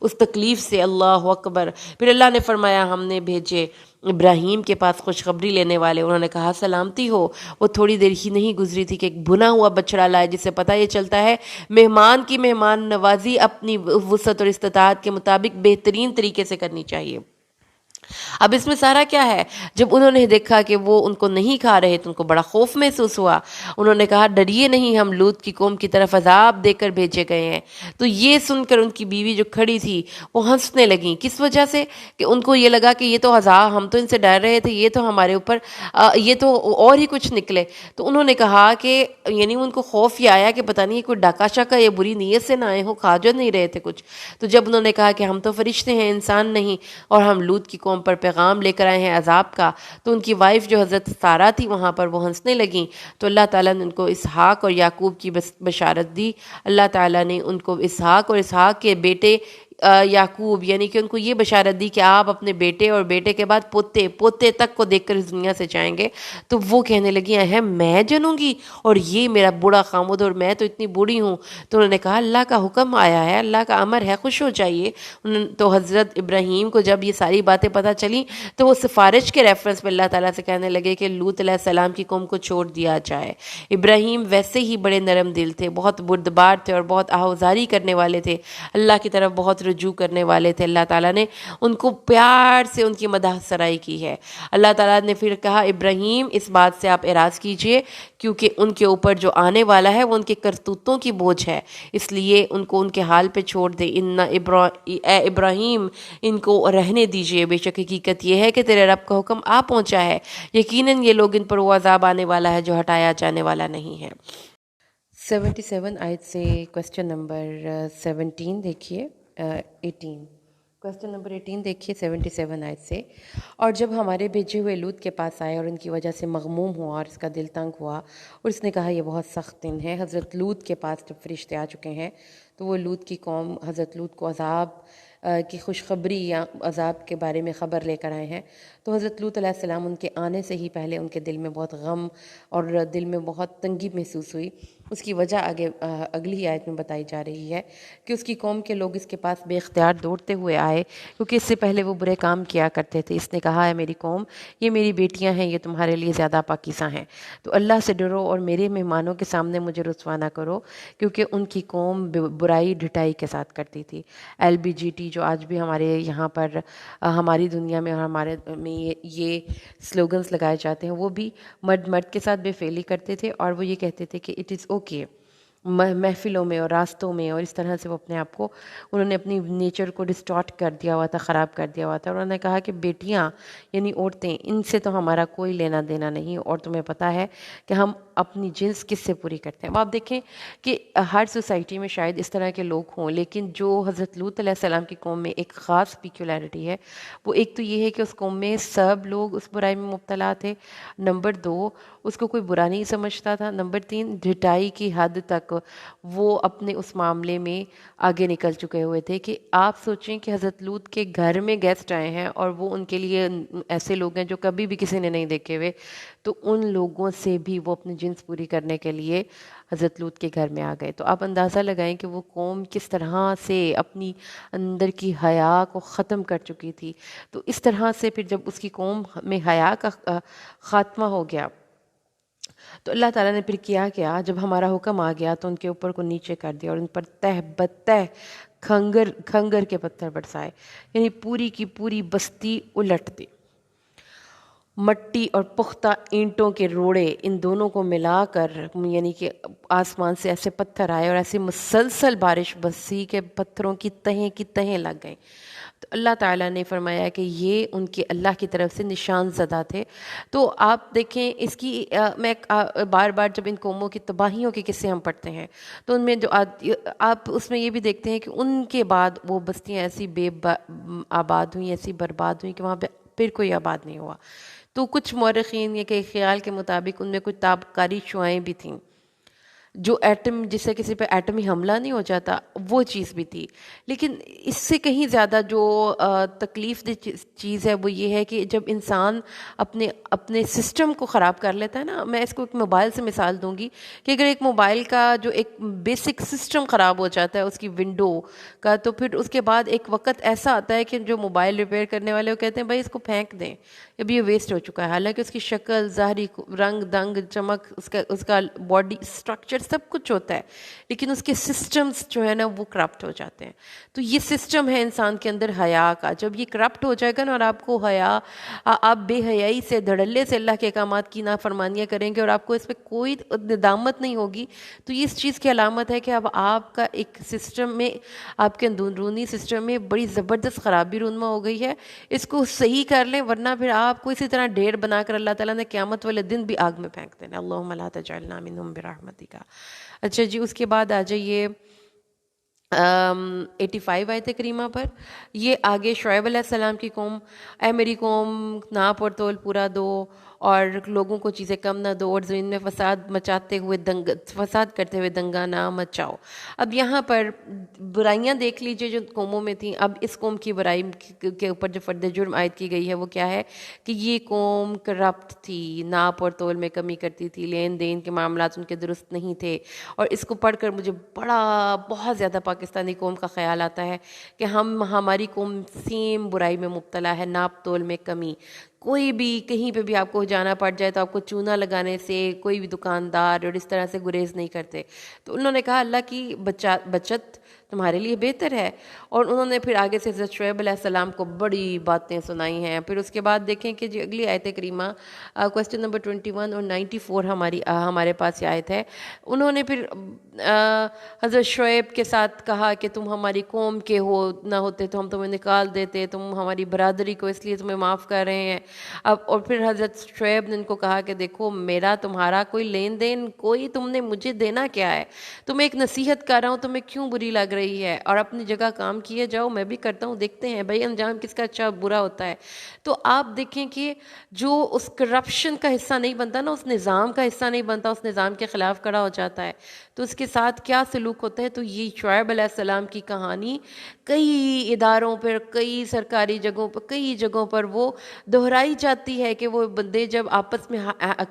اس تکلیف سے. اللہ اکبر. پھر اللہ نے فرمایا ہم نے بھیجے ابراہیم کے پاس خوشخبری لینے والے. انہوں نے کہا سلامتی ہو. وہ تھوڑی دیر ہی نہیں گزری تھی کہ ایک بھنا ہوا بچڑا لائے، جس سے پتہ یہ چلتا ہے مہمان کی مہمان نوازی اپنی وسعت اور استطاعت کے مطابق بہترین طریقے سے کرنی چاہیے. اب اس میں سارا کیا ہے، جب انہوں نے دیکھا کہ وہ ان کو نہیں کھا رہے تو ان کو بڑا خوف محسوس ہوا. انہوں نے کہا ڈریے نہیں، ہم لوط کی قوم کی طرف عذاب دے کر بھیجے گئے ہیں. تو یہ سن کر ان کی بیوی جو کھڑی تھی وہ ہنسنے لگیں. کس وجہ سے؟ کہ ان کو یہ لگا کہ یہ تو عذاب، ہم تو ان سے ڈر رہے تھے، یہ تو ہمارے اوپر یہ تو اور ہی کچھ نکلے. تو انہوں نے کہا کہ یعنی ان کو خوف یہ آیا کہ پتہ نہیں کوئی ڈاکہ شاکہ یا بری نیت سے نہ آئے ہو، کھا جو نہیں رہے تھے کچھ. تو جب انہوں نے کہا کہ ہم تو فرشتے ہیں، انسان نہیں، اور ہم لوط کی قوم پر پیغام لے کر آئے ہیں عذاب کا، تو ان کی وائف جو حضرت سارہ تھی وہاں پر وہ ہنسنے لگیں. تو اللہ تعالیٰ نے ان کو اسحاق اور یعقوب کی بشارت دی. اللہ تعالیٰ نے ان کو اسحاق اور اسحاق کے بیٹے یعقوب، یعنی کہ ان کو یہ بشارت دی کہ آپ اپنے بیٹے اور بیٹے کے بعد پوتے تک کو دیکھ کر اس دنیا سے جائیں گے. تو وہ کہنے لگی اہم میں جنوں گی اور یہ میرا بوڑھا خامد اور میں تو اتنی بوڑھی ہوں. تو انہوں نے کہا اللہ کا حکم آیا ہے، اللہ کا امر ہے، خوش ہو جائیے. تو حضرت ابراہیم کو جب یہ ساری باتیں پتہ چلی تو وہ سفارش کے ریفرنس پہ اللہ تعالیٰ سے کہنے لگے کہ لوط علیہ السلام کی قوم کو چھوڑ دیا جائے. ابراہیم ویسے ہی بڑے نرم دل تھے، بہت بردبار تھے اور بہت آہوزاری کرنے والے تھے، اللہ کی طرف بہت رجوع کرنے والے تھے. اللہ تعالیٰ نے ان کو پیار سے ان کی مدح سرائی کی ہے. اللہ تعالیٰ نے پھر کہا ابراہیم اس بات سے آپ اعراض کیجئے کیونکہ ان کے اوپر جو آنے والا ہے وہ ان کے کرتوتوں کی بوجھ ہے، اس لیے ان کو ان کے حال پہ چھوڑ دے. اے ابراہیم ان کو رہنے دیجئے، بے شک حقیقت یہ ہے کہ تیرے رب کا حکم آ پہنچا ہے، یقیناً یہ لوگ ان پر وہ عذاب آنے والا ہے جو ہٹایا جانے والا نہیں ہے. 77 آیت سے کوسچن نمبر 17 دیکھیے 18 کوسچن نمبر 18 دیکھیے 77 آیت سے. اور جب ہمارے بھیجے ہوئے لوط کے پاس آئے اور ان کی وجہ سے مغموم ہوا اور اس کا دل تنگ ہوا اور اس نے کہا یہ بہت سخت دن ہے. حضرت لوط کے پاس جب فرشتے آ چکے ہیں تو وہ لوط کی قوم حضرت لوط کو عذاب کی خوشخبری یا عذاب کے بارے میں خبر لے کر آئے ہیں. تو حضرت لوط علیہ السلام ان کے آنے سے ہی پہلے ان کے دل میں بہت غم اور دل میں بہت تنگی محسوس ہوئی. اس کی وجہ آگے اگلی آیت میں بتائی جا رہی ہے کہ اس کی قوم کے لوگ اس کے پاس بے اختیار دوڑتے ہوئے آئے کیونکہ اس سے پہلے وہ برے کام کیا کرتے تھے. اس نے کہا ہے میری قوم یہ میری بیٹیاں ہیں، یہ تمہارے لیے زیادہ پاکیزہ ہیں، تو اللہ سے ڈرو اور میرے مہمانوں کے سامنے مجھے رسوا نہ کرو، کیونکہ ان کی قوم برائی ڈھٹائی کے ساتھ کرتی تھی. LBGT جو آج بھی ہمارے یہاں پر ہماری دنیا میں اور ہمارے میں یہ سلوگنز لگائے جاتے ہیں، وہ بھی مرد کے ساتھ بے فعلی کرتے تھے اور وہ یہ کہتے تھے کہ اٹ از اوکے. محفلوں میں اور راستوں میں اور اس طرح سے وہ اپنے آپ کو انہوں نے اپنی نیچر کو ڈسٹارٹ کر دیا ہوا تھا، خراب کر دیا ہوا تھا. انہوں نے کہا کہ بیٹیاں یعنی عورتیں، ان سے تو ہمارا کوئی لینا دینا نہیں، اور تمہیں پتہ ہے کہ ہم اپنی جنس کس سے پوری کرتے ہیں. اب آپ دیکھیں کہ ہر سوسائٹی میں شاید اس طرح کے لوگ ہوں، لیکن جو حضرت لوط علیہ السلام کی قوم میں ایک خاص پیکولیرٹی ہے وہ ایک تو یہ ہے کہ اس قوم میں سب لوگ اس برائی میں مبتلا تھے. نمبر 2 اس کو کوئی برا نہیں سمجھتا تھا. نمبر 3 ڈھٹائی کی حد تک وہ اپنے اس معاملے میں آگے نکل چکے ہوئے تھے کہ آپ سوچیں کہ حضرت لوط کے گھر میں گیسٹ آئے ہیں اور وہ ان کے لیے ایسے لوگ ہیں جو کبھی بھی کسی نے نہیں دیکھے ہوئے، تو ان لوگوں سے بھی وہ اپنی جنس پوری کرنے کے لیے حضرت لوط کے گھر میں آ گئے. تو آپ اندازہ لگائیں کہ وہ قوم کس طرح سے اپنی اندر کی حیا کو ختم کر چکی تھی. تو اس طرح سے پھر جب اس کی قوم میں حیا کا خاتمہ ہو گیا تو اللہ تعالیٰ نے پھر کیا جب ہمارا حکم آ گیا تو ان کے اوپر کو نیچے کر دیا اور ان پر تہ بتہ کھنگر کے پتھر برسائے، یعنی پوری کی پوری بستی الٹ دی. مٹی اور پختہ اینٹوں کے روڑے ان دونوں کو ملا کر یعنی کہ آسمان سے ایسے پتھر آئے اور ایسی مسلسل بارش برسی کہ پتھروں کی تہیں لگ گئیں. تو اللہ تعالیٰ نے فرمایا کہ یہ ان کے اللہ کی طرف سے نشان زدہ تھے. تو آپ دیکھیں اس کی میں بار بار جب ان قوموں کی تباہیوں کے قصے ہم پڑھتے ہیں تو ان میں جو آپ اس میں یہ بھی دیکھتے ہیں کہ ان کے بعد وہ بستیاں ایسی آباد ہوئیں، ایسی برباد ہوئیں کہ وہاں پہ پھر کوئی آباد نہیں ہوا. تو کچھ مورخین یہ کہ خیال کے مطابق ان میں کچھ تابکاری شعائیں بھی تھیں. جو ایٹم جس سے کسی پہ ایٹمی حملہ نہیں ہو جاتا وہ چیز بھی تھی. لیکن اس سے کہیں زیادہ جو تکلیف دہ چیز ہے وہ یہ ہے کہ جب انسان اپنے سسٹم کو خراب کر لیتا ہے نا. میں اس کو ایک موبائل سے مثال دوں گی کہ اگر ایک موبائل کا جو ایک بیسک سسٹم خراب ہو جاتا ہے اس کی ونڈو کا, تو پھر اس کے بعد ایک وقت ایسا آتا ہے کہ جو موبائل ریپیئر کرنے والے وہ کہتے ہیں بھائی اس کو پھینک دیں, اب یہ ویسٹ ہو چکا ہے. حالانکہ اس کی شکل, ظاہری رنگ دنگ چمک, اس کا باڈی اسٹرکچر سب کچھ ہوتا ہے, لیکن اس کے سسٹمز جو ہے نا وہ کرپٹ ہو جاتے ہیں. تو یہ سسٹم ہے انسان کے اندر حیا کا. جب یہ کرپٹ ہو جائے گا نا اور آپ کو حیا, آپ بے حیائی سے دھڑلے سے اللہ کے احکامات کی نافرمانیاں کریں گے اور آپ کو اس پہ کوئی ندامت نہیں ہوگی, تو یہ اس چیز کی علامت ہے کہ اب آپ کا ایک سسٹم میں, آپ کے اندرونی سسٹم میں بڑی زبردست خرابی رونما ہو گئی ہے. اس کو صحیح کر لیں ورنہ پھر آپ کو اسی طرح ڈھیر بنا کر اللہ تعالیٰ نے قیامت والے دن بھی آگ میں پھینک دینا. اللہم لا تجعلنا منہم برحمتک. اچھا جی, اس کے بعد آ جائیے 85 آیت کریمہ پر. یہ آگے شعیب علیہ السلام کی قوم, اے میری قوم ناپ اور تول پورا دو اور لوگوں کو چیزیں کم نہ دو اور زمین میں فساد کرتے ہوئے دنگا نہ مچاؤ. اب یہاں پر برائیاں دیکھ لیجئے جو قوموں میں تھیں. اب اس قوم کی برائی کے اوپر جو فرد جرم عائد کی گئی ہے وہ کیا ہے کہ یہ قوم کرپٹ تھی, ناپ اور تول میں کمی کرتی تھی, لین دین کے معاملات ان کے درست نہیں تھے. اور اس کو پڑھ کر مجھے بہت زیادہ پاکستانی قوم کا خیال آتا ہے کہ ہماری قوم سیم برائی میں مبتلا ہے, ناپ تول میں کمی. کوئی بھی کہیں پہ بھی آپ کو جانا پڑ جائے تو آپ کو چونا لگانے سے کوئی بھی دکاندار اور اس طرح سے گریز نہیں کرتے. تو انہوں نے کہا اللہ کی بچت تمہارے لیے بہتر ہے. اور انہوں نے پھر آگے سے حضرت شعیب علیہ السلام کو بڑی باتیں سنائی ہیں. پھر اس کے بعد دیکھیں کہ جی اگلی آیت کریمہ کوسچن نمبر 21 اور 94 ہمارے پاس یہ آیت ہے. انہوں نے پھر حضرت شعیب کے ساتھ کہا کہ تم ہماری قوم کے نہ ہوتے تو ہم تمہیں نکال دیتے, تم ہماری برادری کو اس لیے تمہیں معاف کر رہے ہیں. اور پھر حضرت شعیب نے ان کو کہا کہ دیکھو میرا تمہارا کوئی لین دین, کوئی تم نے مجھے دینا کیا ہے, تمہیں ایک نصیحت کر رہا ہوں, تمہیں کیوں بری لگ رہی ہے, اور اپنی جگہ کام کیے جاؤ, میں بھی کرتا ہوں, دیکھتے ہیں بھائی انجام کس کا اچھا برا ہوتا ہے. تو آپ دیکھیں کہ جو اس کرپشن کا حصہ نہیں بنتا نا, اس نظام کا حصہ نہیں بنتا, اس نظام کے خلاف کھڑا ہو جاتا ہے, تو اس کے ساتھ کیا سلوک ہوتا ہے. تو یہ شعیب علیہ السلام کی کہانی کئی اداروں پر, کئی سرکاری جگہوں پر, کئی جگہوں پر وہ دہرائی جاتی ہے کہ وہ بندے جب آپس میں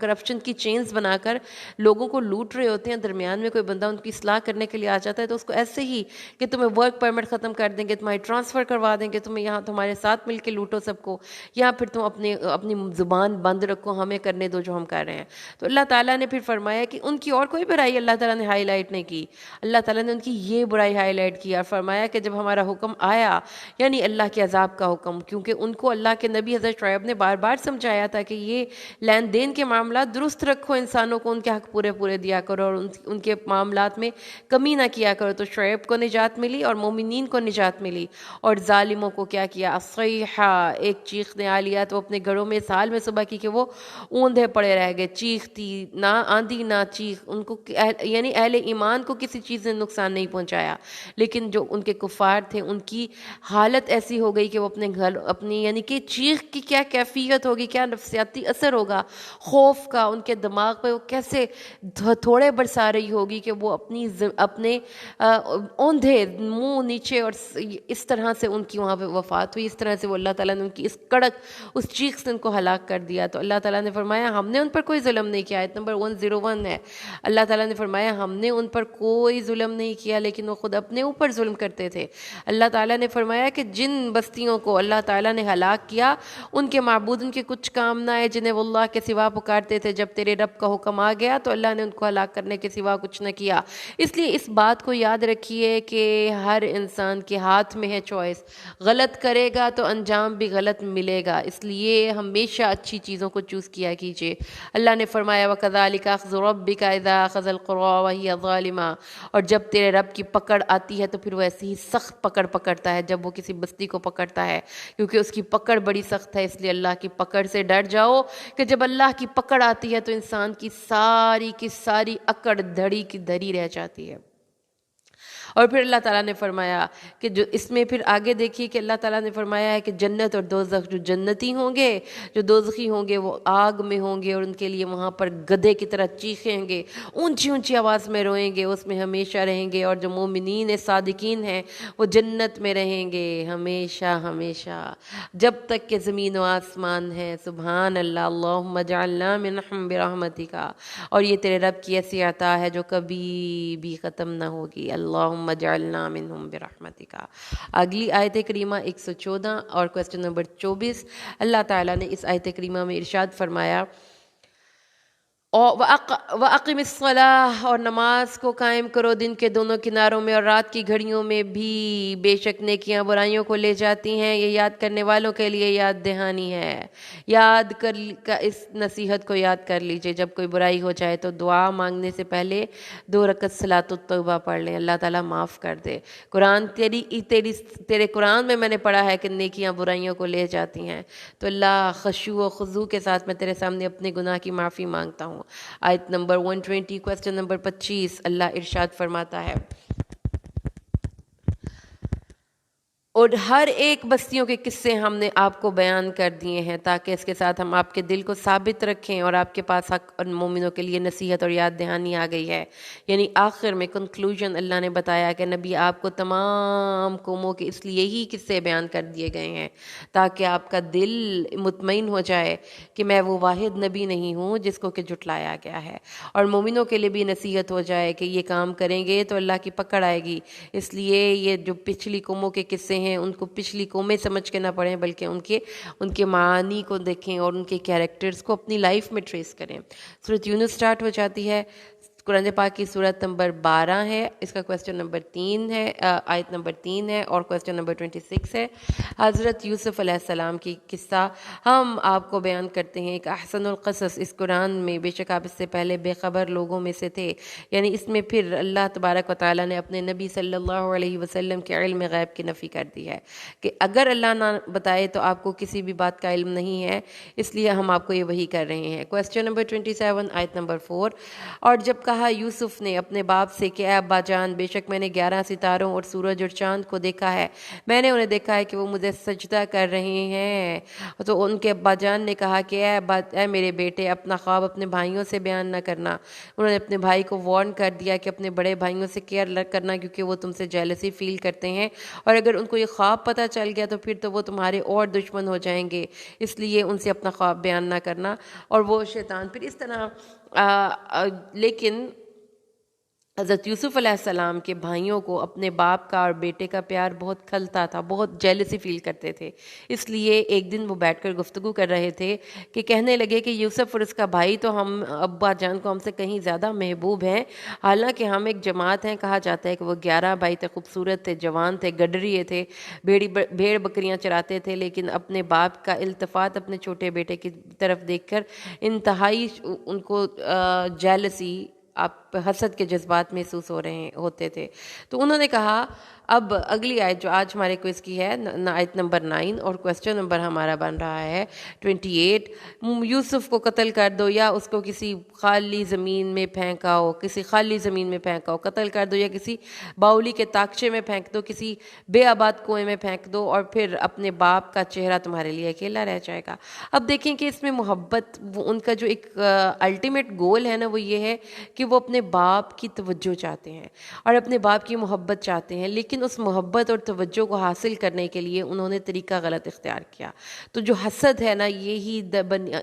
کرپشن کی چینز بنا کر لوگوں کو لوٹ رہے ہوتے ہیں, درمیان میں کوئی بندہ ان کی اصلاح کرنے کے لیے آ جاتا ہے تو اس کو ایسے ہی کہ تمہیں ورک پرمٹ ختم کر دیں گے, تمہاری ٹرانسفر کروا دیں گے, تمہیں یہاں تمہارے ساتھ مل کے لوٹو سب کو, یا پھر تم اپنی زبان بند رکھو, ہمیں کرنے دو جو ہم کر رہے ہیں. تو اللہ تعالیٰ نے پھر فرمایا کہ ان کی اور کوئی برائی اللہ تعالیٰ نے ہائی لائٹ نہیں کی, اللہ تعالیٰ نے ان کی یہ برائی ہائی لائٹ کی اور فرمایا کہ جب ہمارا حکم آیا, یعنی اللہ کے عذاب کا حکم, کیونکہ ان کو اللہ کے نبی حضرت شعیب نے بار بار سمجھایا تھا کہ یہ لین دین کے معاملات درست رکھو, انسانوں کو ان کے حق پورے پورے دیا کرو اور ان کے معاملات میں کمی نہ کیا کرو. تو شعیب کو نجات ملی اور مومنین کو نجات ملی, اور ظالموں کو کیا کیا, الصیحہ, ایک چیخ نے آ لیا تو اپنے گھروں میں اس حال میں صبح کی کہ وہ اوندھے پڑے رہ گئے. چیخ تھی, نہ آندھی نہ چیخ, ان کو یعنی اہل ایمان کو کسی چیز نے نقصان نہیں پہنچایا, لیکن جو ان کے کفار تھے ان کی حالت ایسی ہو گئی کہ وہ اپنے گھر اپنی یعنی کہ چیخ کی کیا کیفیت ہوگی, کیا نفسیاتی اثر ہوگا خوف کا ان کے دماغ پہ, وہ کیسے تھوڑے برسا رہی ہوگی کہ وہ اپنے اوندھے منہ نیچے, اور اس طرح سے ان کی وہاں پہ وفات ہوئی. اس طرح سے وہ اللہ تعالیٰ نے ان کی اس کڑک اس چیخ سے ان کو ہلاک کر دیا. تو اللہ تعالیٰ نے فرمایا ہم نے ان پر کوئی ظلم نہیں کیا. آیت نمبر 101 ہے. اللہ تعالیٰ نے فرمایا ہم نے ان پر کوئی ظلم نہیں کیا, لیکن وہ خود اپنے اوپر ظلم کرتے تھے. اللہ تعالیٰ نے فرمایا کہ جن بستیوں کو اللہ تعالیٰ نے ہلاک کیا ان کے معبود ان کے کچھ کام نہ آئے, جنہیں وہ اللہ کے سوا پکارتے تھے, جب تیرے رب کا حکم آ گیا تو اللہ نے ان کو ہلاک کرنے کے سوا کچھ نہ کیا. اس لیے اس بات کو یاد رکھیے کہ ہر انسان کے ہاتھ میں ہے چوائس, غلط کرے گا تو انجام بھی غلط ملے گا, اس لیے ہمیشہ اچھی چیزوں کو چوز کیا کیجیے. اللہ نے فرمایا وَكَذَلِكَ أَخْذُ رَبِّكَ إِذَا أَخَذَ الْقُرَىٰ وَهِيَ ظَالِمَةٌ, اور جب تیرے رب کی پکڑ آتی ہے تو پھر وہ ایسی ہی سخت پکڑتا ہے جب وہ کسی بستی کو پکڑتا ہے, کیونکہ اس کی پکڑ بڑی سخت ہے. اس لیے اللہ کی پکڑ سے ڈر جاؤ کہ جب اللہ کی پکڑ آتی ہے تو انسان کی ساری اکڑ دھڑی کی دھری رہ جاتی ہے. اور پھر اللہ تعالیٰ نے فرمایا کہ جو اس میں پھر آگے دیکھیے کہ اللہ تعالیٰ نے فرمایا ہے کہ جنت اور دوزخ، جو جنتی ہوں گے، جو دوزخی ہوں گے وہ آگ میں ہوں گے اور ان کے لیے وہاں پر گدھے کی طرح چیخیں گے، اونچی اونچی آواز میں روئیں گے، اس میں ہمیشہ رہیں گے، اور جو مومنین صادقین ہیں وہ جنت میں رہیں گے ہمیشہ ہمیشہ جب تک کہ زمین و آسمان ہے۔ سبحان اللہ، اللہم اجعلنا منہم برحمتک، اور یہ تیرے رب کی ایسی عطا ہے جو کبھی بھی ختم نہ ہوگی، اللہم اجعلنا منہم برحمتک۔ اگلی آیت کریمہ 114 اور کوسچن نمبر 24، اللہ تعالیٰ نے اس آیت کریمہ میں ارشاد فرمایا وَأَقِمِ الصَّلَاةَ، اور نماز کو قائم کرو دن کے دونوں کناروں میں اور رات کی گھڑیوں میں بھی، بے شک نیکیاں برائیوں کو لے جاتی ہیں، یہ یاد کرنے والوں کے لیے یاد دہانی ہے۔ یاد کر اس نصیحت کو یاد کر لیجئے، جب کوئی برائی ہو جائے تو دعا مانگنے سے پہلے 2 رکعت صلاۃ التوبہ پڑھ لیں، اللہ تعالیٰ معاف کر دے۔ تیرے قرآن میں نے پڑھا ہے کہ نیکیاں برائیوں کو لے جاتی ہیں، تو اللہ خشوع و خضوع کے ساتھ میں تیرے سامنے اپنے گناہ کی معافی مانگتا ہوں۔ آیت نمبر 120، کوسچن نمبر 25، اللہ ارشاد فرماتا ہے اور ہر ایک بستیوں کے قصے ہم نے آپ کو بیان کر دیے ہیں تاکہ اس کے ساتھ ہم آپ کے دل کو ثابت رکھیں، اور آپ کے پاس حق اور مومنوں کے لیے نصیحت اور یاد دہانی آ گئی ہے۔ یعنی آخر میں کنکلوژن اللہ نے بتایا کہ نبی آپ کو تمام قوموں کے اس لیے ہی قصے بیان کر دیے گئے ہیں تاکہ آپ کا دل مطمئن ہو جائے کہ میں وہ واحد نبی نہیں ہوں جس کو کہ جھٹلایا گیا ہے، اور مومنوں کے لیے بھی نصیحت ہو جائے کہ یہ کام کریں گے تو اللہ کی پکڑ آئے گی۔ اس لیے یہ جو پچھلی قوموں کے قصے ہیں ان کو پچھلی قومیں سمجھ کے نہ پڑھیں، بلکہ ان کے معانی کو دیکھیں اور ان کے کیریکٹرز کو اپنی لائف میں ٹریس کریں۔ سورۃ یونس سٹارٹ ہو جاتی ہے، قرآن پاک کی سورت نمبر 12 ہے، اس کا کوسچن نمبر 3 ہے، آیت نمبر 3 ہے، اور کوسچن نمبر 26 ہے۔ حضرت یوسف علیہ السلام کی قصہ ہم آپ کو بیان کرتے ہیں کہ احسن القصص اس قرآن میں، بے شک آپ اس سے پہلے بے خبر لوگوں میں سے تھے، یعنی اس میں پھر اللہ تبارک و تعالیٰ نے اپنے نبی صلی اللہ علیہ وسلم کے علم غیب کی نفی کر دی ہے کہ اگر اللہ نہ بتائے تو آپ کو کسی بھی بات کا علم نہیں ہے، اس لیے ہم آپ کو یہ وحی کر رہے ہیں۔ کوسچن نمبر 27، آیت نمبر 4، اور جب کہا یوسف نے اپنے باپ سے کہ اے ابا جان، بے شک میں نے 11 ستاروں اور سورج اور چاند کو دیکھا ہے، میں نے انہیں دیکھا ہے کہ وہ مجھے سجدہ کر رہے ہیں، تو ان کے ابا جان نے کہا کہ اے میرے بیٹے، اپنا خواب اپنے بھائیوں سے بیان نہ کرنا۔ انہوں نے اپنے بھائی کو وارن کر دیا کہ اپنے بڑے بھائیوں سے کیئر کرنا کیونکہ وہ تم سے جیلسی فیل کرتے ہیں، اور اگر ان کو یہ خواب پتہ چل گیا تو پھر تو وہ تمہارے اور دشمن ہو جائیں گے، اس لیے ان سے اپنا خواب بیان نہ کرنا۔ اور وہ شیطان پھر اس طرح لیکن حضرت یوسف علیہ السلام کے بھائیوں کو اپنے باپ کا اور بیٹے کا پیار بہت کھلتا تھا، بہت جیلسی فیل کرتے تھے، اس لیے ایک دن وہ بیٹھ کر گفتگو کر رہے تھے کہ کہنے لگے کہ یوسف اور اس کا بھائی تو ہم ابا جان کو ہم سے کہیں زیادہ محبوب ہیں، حالانکہ ہم ایک جماعت ہیں، کہا جاتا ہے کہ وہ 11 بھائی تھے، خوبصورت تھے، جوان تھے، گڈریے تھے، بھیڑ بکریاں چراتے تھے، لیکن اپنے باپ کا التفات اپنے چھوٹے بیٹے کی طرف دیکھ کر انتہائی ان کو جیلسی، آپ حسد کے جذبات محسوس ہوتے تھے۔ تو انہوں نے کہا، اب اگلی آیت جو آج ہمارے کوئز کی ہے، آیت نمبر 9، اور کوسچن نمبر ہمارا بن رہا ہے 28، یوسف کو قتل کر دو یا اس کو کسی خالی زمین میں پھینکاؤ، کسی خالی زمین میں پھینکاؤ، قتل کر دو یا کسی باولی کے طاقچے میں پھینک دو، کسی بے آباد کنویں میں پھینک دو، اور پھر اپنے باپ کا چہرہ تمہارے لیے اکیلا رہ جائے گا۔ اب دیکھیں کہ اس میں محبت، ان کا جو ایک الٹیمیٹ گول ہے نا، وہ یہ ہے کہ وہ اپنے باپ کی توجہ چاہتے ہیں اور اپنے باپ کی محبت چاہتے ہیں، لیکن اس محبت اور توجہ کو حاصل کرنے کے لیے انہوں نے طریقہ غلط اختیار کیا۔ تو جو حسد ہے نا، یہی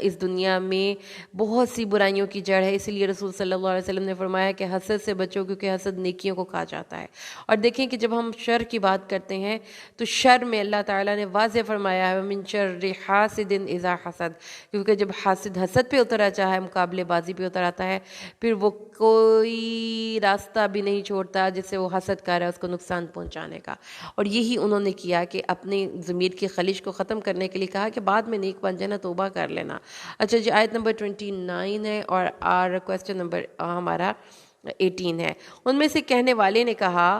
اس دنیا میں بہت سی برائیوں کی جڑ ہے، اسی لیے رسول صلی اللہ علیہ وسلم نے فرمایا کہ حسد سے بچو کیونکہ حسد نیکیوں کو کھا جاتا ہے۔ اور دیکھیں کہ جب ہم شر کی بات کرتے ہیں تو شر میں اللہ تعالیٰ نے واضح فرمایا ہے وَمِن شَرِّ حَاسِدٍ إِذَا حَسَد، کیونکہ جب حاسد حسد پہ اتر آتا ہے، مقابلے بازی پہ اتر آتا ہے، پھر وہ کوئی راستہ بھی نہیں چھوڑتا جس سے وہ حسد کر رہا ہے اس کو نقصان پہنچانے کا۔ اور یہی انہوں نے کیا کہ اپنی ضمیر کی خلش کو ختم کرنے کے لیے کہا کہ بعد میں نیک بن جانا، توبہ کر لینا۔ اچھا جی، آیت نمبر 29 ہے اور کوسچن نمبر ہمارا 18 ہے۔ ان میں سے کہنے والے نے کہا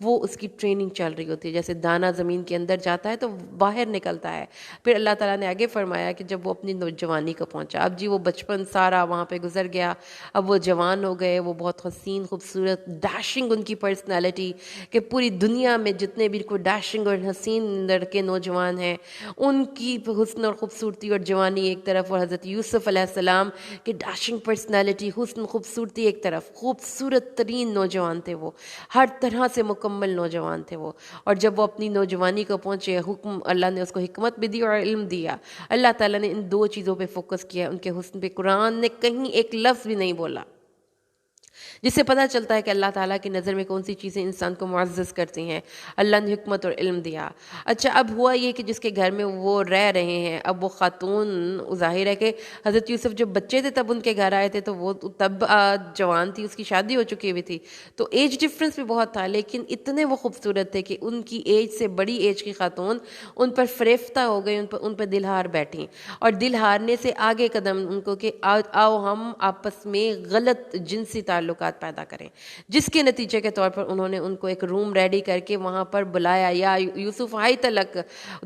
وہ اس کی ٹریننگ چل رہی ہوتی ہے. جیسے دانہ زمین کے اندر جاتا ہے تو باہر نکلتا ہے. پھر اللہ تعالیٰ نے آگے فرمایا کہ جب وہ اپنی نوجوانی کو پہنچا، اب جی وہ بچپن سارا وہاں پہ گزر گیا، اب وہ جوان ہو گئے، وہ بہت حسین خوبصورت ڈیشنگ ان کی پرسنالٹی کہ پوری دنیا میں جتنے بھی کوئی ڈیشنگ اور حسین لڑکے نوجوان ہیں ان کی حسن اور خوبصورتی اور جوانی ایک طرف، اور حضرت یوسف علیہ السلام کی ڈیشنگ پرسنالٹی، حسن خوبصورتی ایک طرف. خوبصورت ترین نوجوان تھے وہ، ہر طرح سے مکمل نوجوان تھے وہ. اور جب وہ اپنی نوجوانی کو پہنچے، حکم اللہ نے اس کو حکمت بھی دی اور علم دیا. اللہ تعالیٰ نے ان دو چیزوں پہ فوکس کیا، ان کے حسن پہ. قرآن نے کہیں ایک لفظ بھی نہیں بولا، جس سے پتہ چلتا ہے کہ اللہ تعالیٰ کی نظر میں کون سی چیزیں انسان کو معزز کرتی ہیں. اللہ نے حکمت اور علم دیا. اچھا، اب ہوا یہ کہ جس کے گھر میں وہ رہ رہے ہیں، اب وہ خاتون، ظاہر ہے کہ حضرت یوسف جب بچے تھے تب ان کے گھر آئے تھے تو وہ تب جوان تھی، اس کی شادی ہو چکی ہوئی تھی، تو ایج ڈفرینس بھی بہت تھا، لیکن اتنے وہ خوبصورت تھے کہ ان کی ایج سے بڑی ایج کی خاتون ان پر فریفتہ ہو گئی، ان پر دل ہار بیٹھیں. اور دل ہارنے سے آگے قدم ان کو کہ آؤ ہم آپس میں غلط جنسی تعلقات پیدا کریں، جس کے نتیجے کے طور پر انہوں نے ان کو ایک روم ریڈی کر کے وہاں پر بلایا. یا یوسف آئی تلک،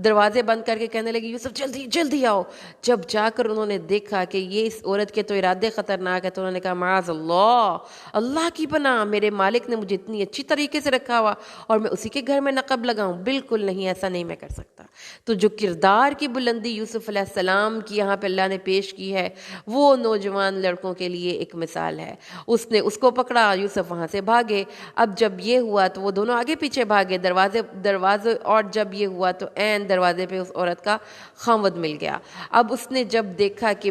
دروازے بند کر کے کہنے لگے یوسف جلدی جلدی آؤ. جب جا کر انہوں نے دیکھا کہ یہ اس عورت کے تو ارادے خطرناک ہے، تو انہوں نے کہا معاذ اللہ، اللہ کی پناہ، میرے مالک نے مجھے اتنی اچھی طریقے سے رکھا ہوا اور میں اسی کے گھر میں نقب لگاؤں؟ بالکل نہیں، ایسا نہیں میں کر سکتا. تو جو کردار کی بلندی یوسف علیہ السلام کی یہاں پہ اللہ نے پیش کی ہے، وہ نوجوان لڑکوں کے لیے ایک مثال ہے. اس نے اس کو پکڑا، یوسف وہاں سے بھاگے. اب جب یہ ہوا تو وہ دونوں آگے پیچھے بھاگے دروازے اور جب یہ ہوا تو عین دروازے پہ اس عورت کا خاوند مل گیا. اب اس نے جب دیکھا کہ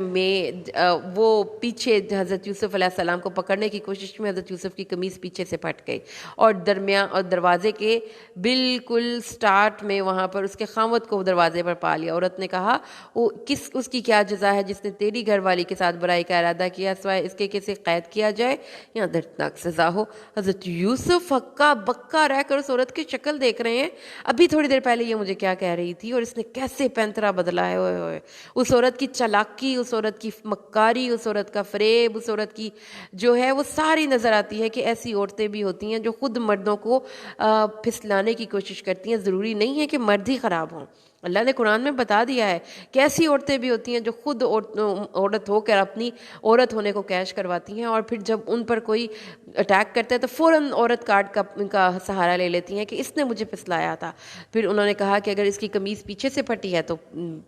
وہ پیچھے حضرت یوسف علیہ السلام کو پکڑنے کی کوشش میں حضرت یوسف کی قمیص پیچھے سے پھٹ گئی اور دروازے کے بالکل سٹارٹ میں وہاں پر اس کے خاوند کو دروازے پر پا لیا. عورت نے کہا اس کی کیا جزا ہے جس نے تیری گھر والی کے ساتھ برائی کا ارادہ کیا، سوائے اس کے کسے قید کیا جائے یا دردناک سزا ہو. حضرت یوسف ہکا بکا رہ کر اس عورت کی شکل دیکھ رہے ہیں، ابھی تھوڑی دیر پہلے یہ مجھے کیا کہہ رہی تھی اور اس نے کیسے پینترا بدلا ہے. ہوئے ہوئے اس عورت کی چالاکی، اس عورت کی مکاری، اس عورت کا فریب، اس عورت کی جو ہے وہ ساری نظر آتی ہے کہ ایسی عورتیں بھی ہوتی ہیں جو خود مردوں کو پھسلانے کی کوشش کرتی ہیں. ضروری نہیں ہے کہ مرد ہی خراب ہوں، اللہ نے قرآن میں بتا دیا ہے کہ ایسی عورتیں بھی ہوتی ہیں جو خود عورت ہو کر اپنی عورت ہونے کو کیش کرواتی ہیں، اور پھر جب ان پر کوئی اٹیک کرتا ہے تو فوراً عورت کارڈ کا سہارا لے لیتی ہیں کہ اس نے مجھے پھسلایا تھا. پھر انہوں نے کہا کہ اگر اس کی قمیص پیچھے سے پھٹی ہے تو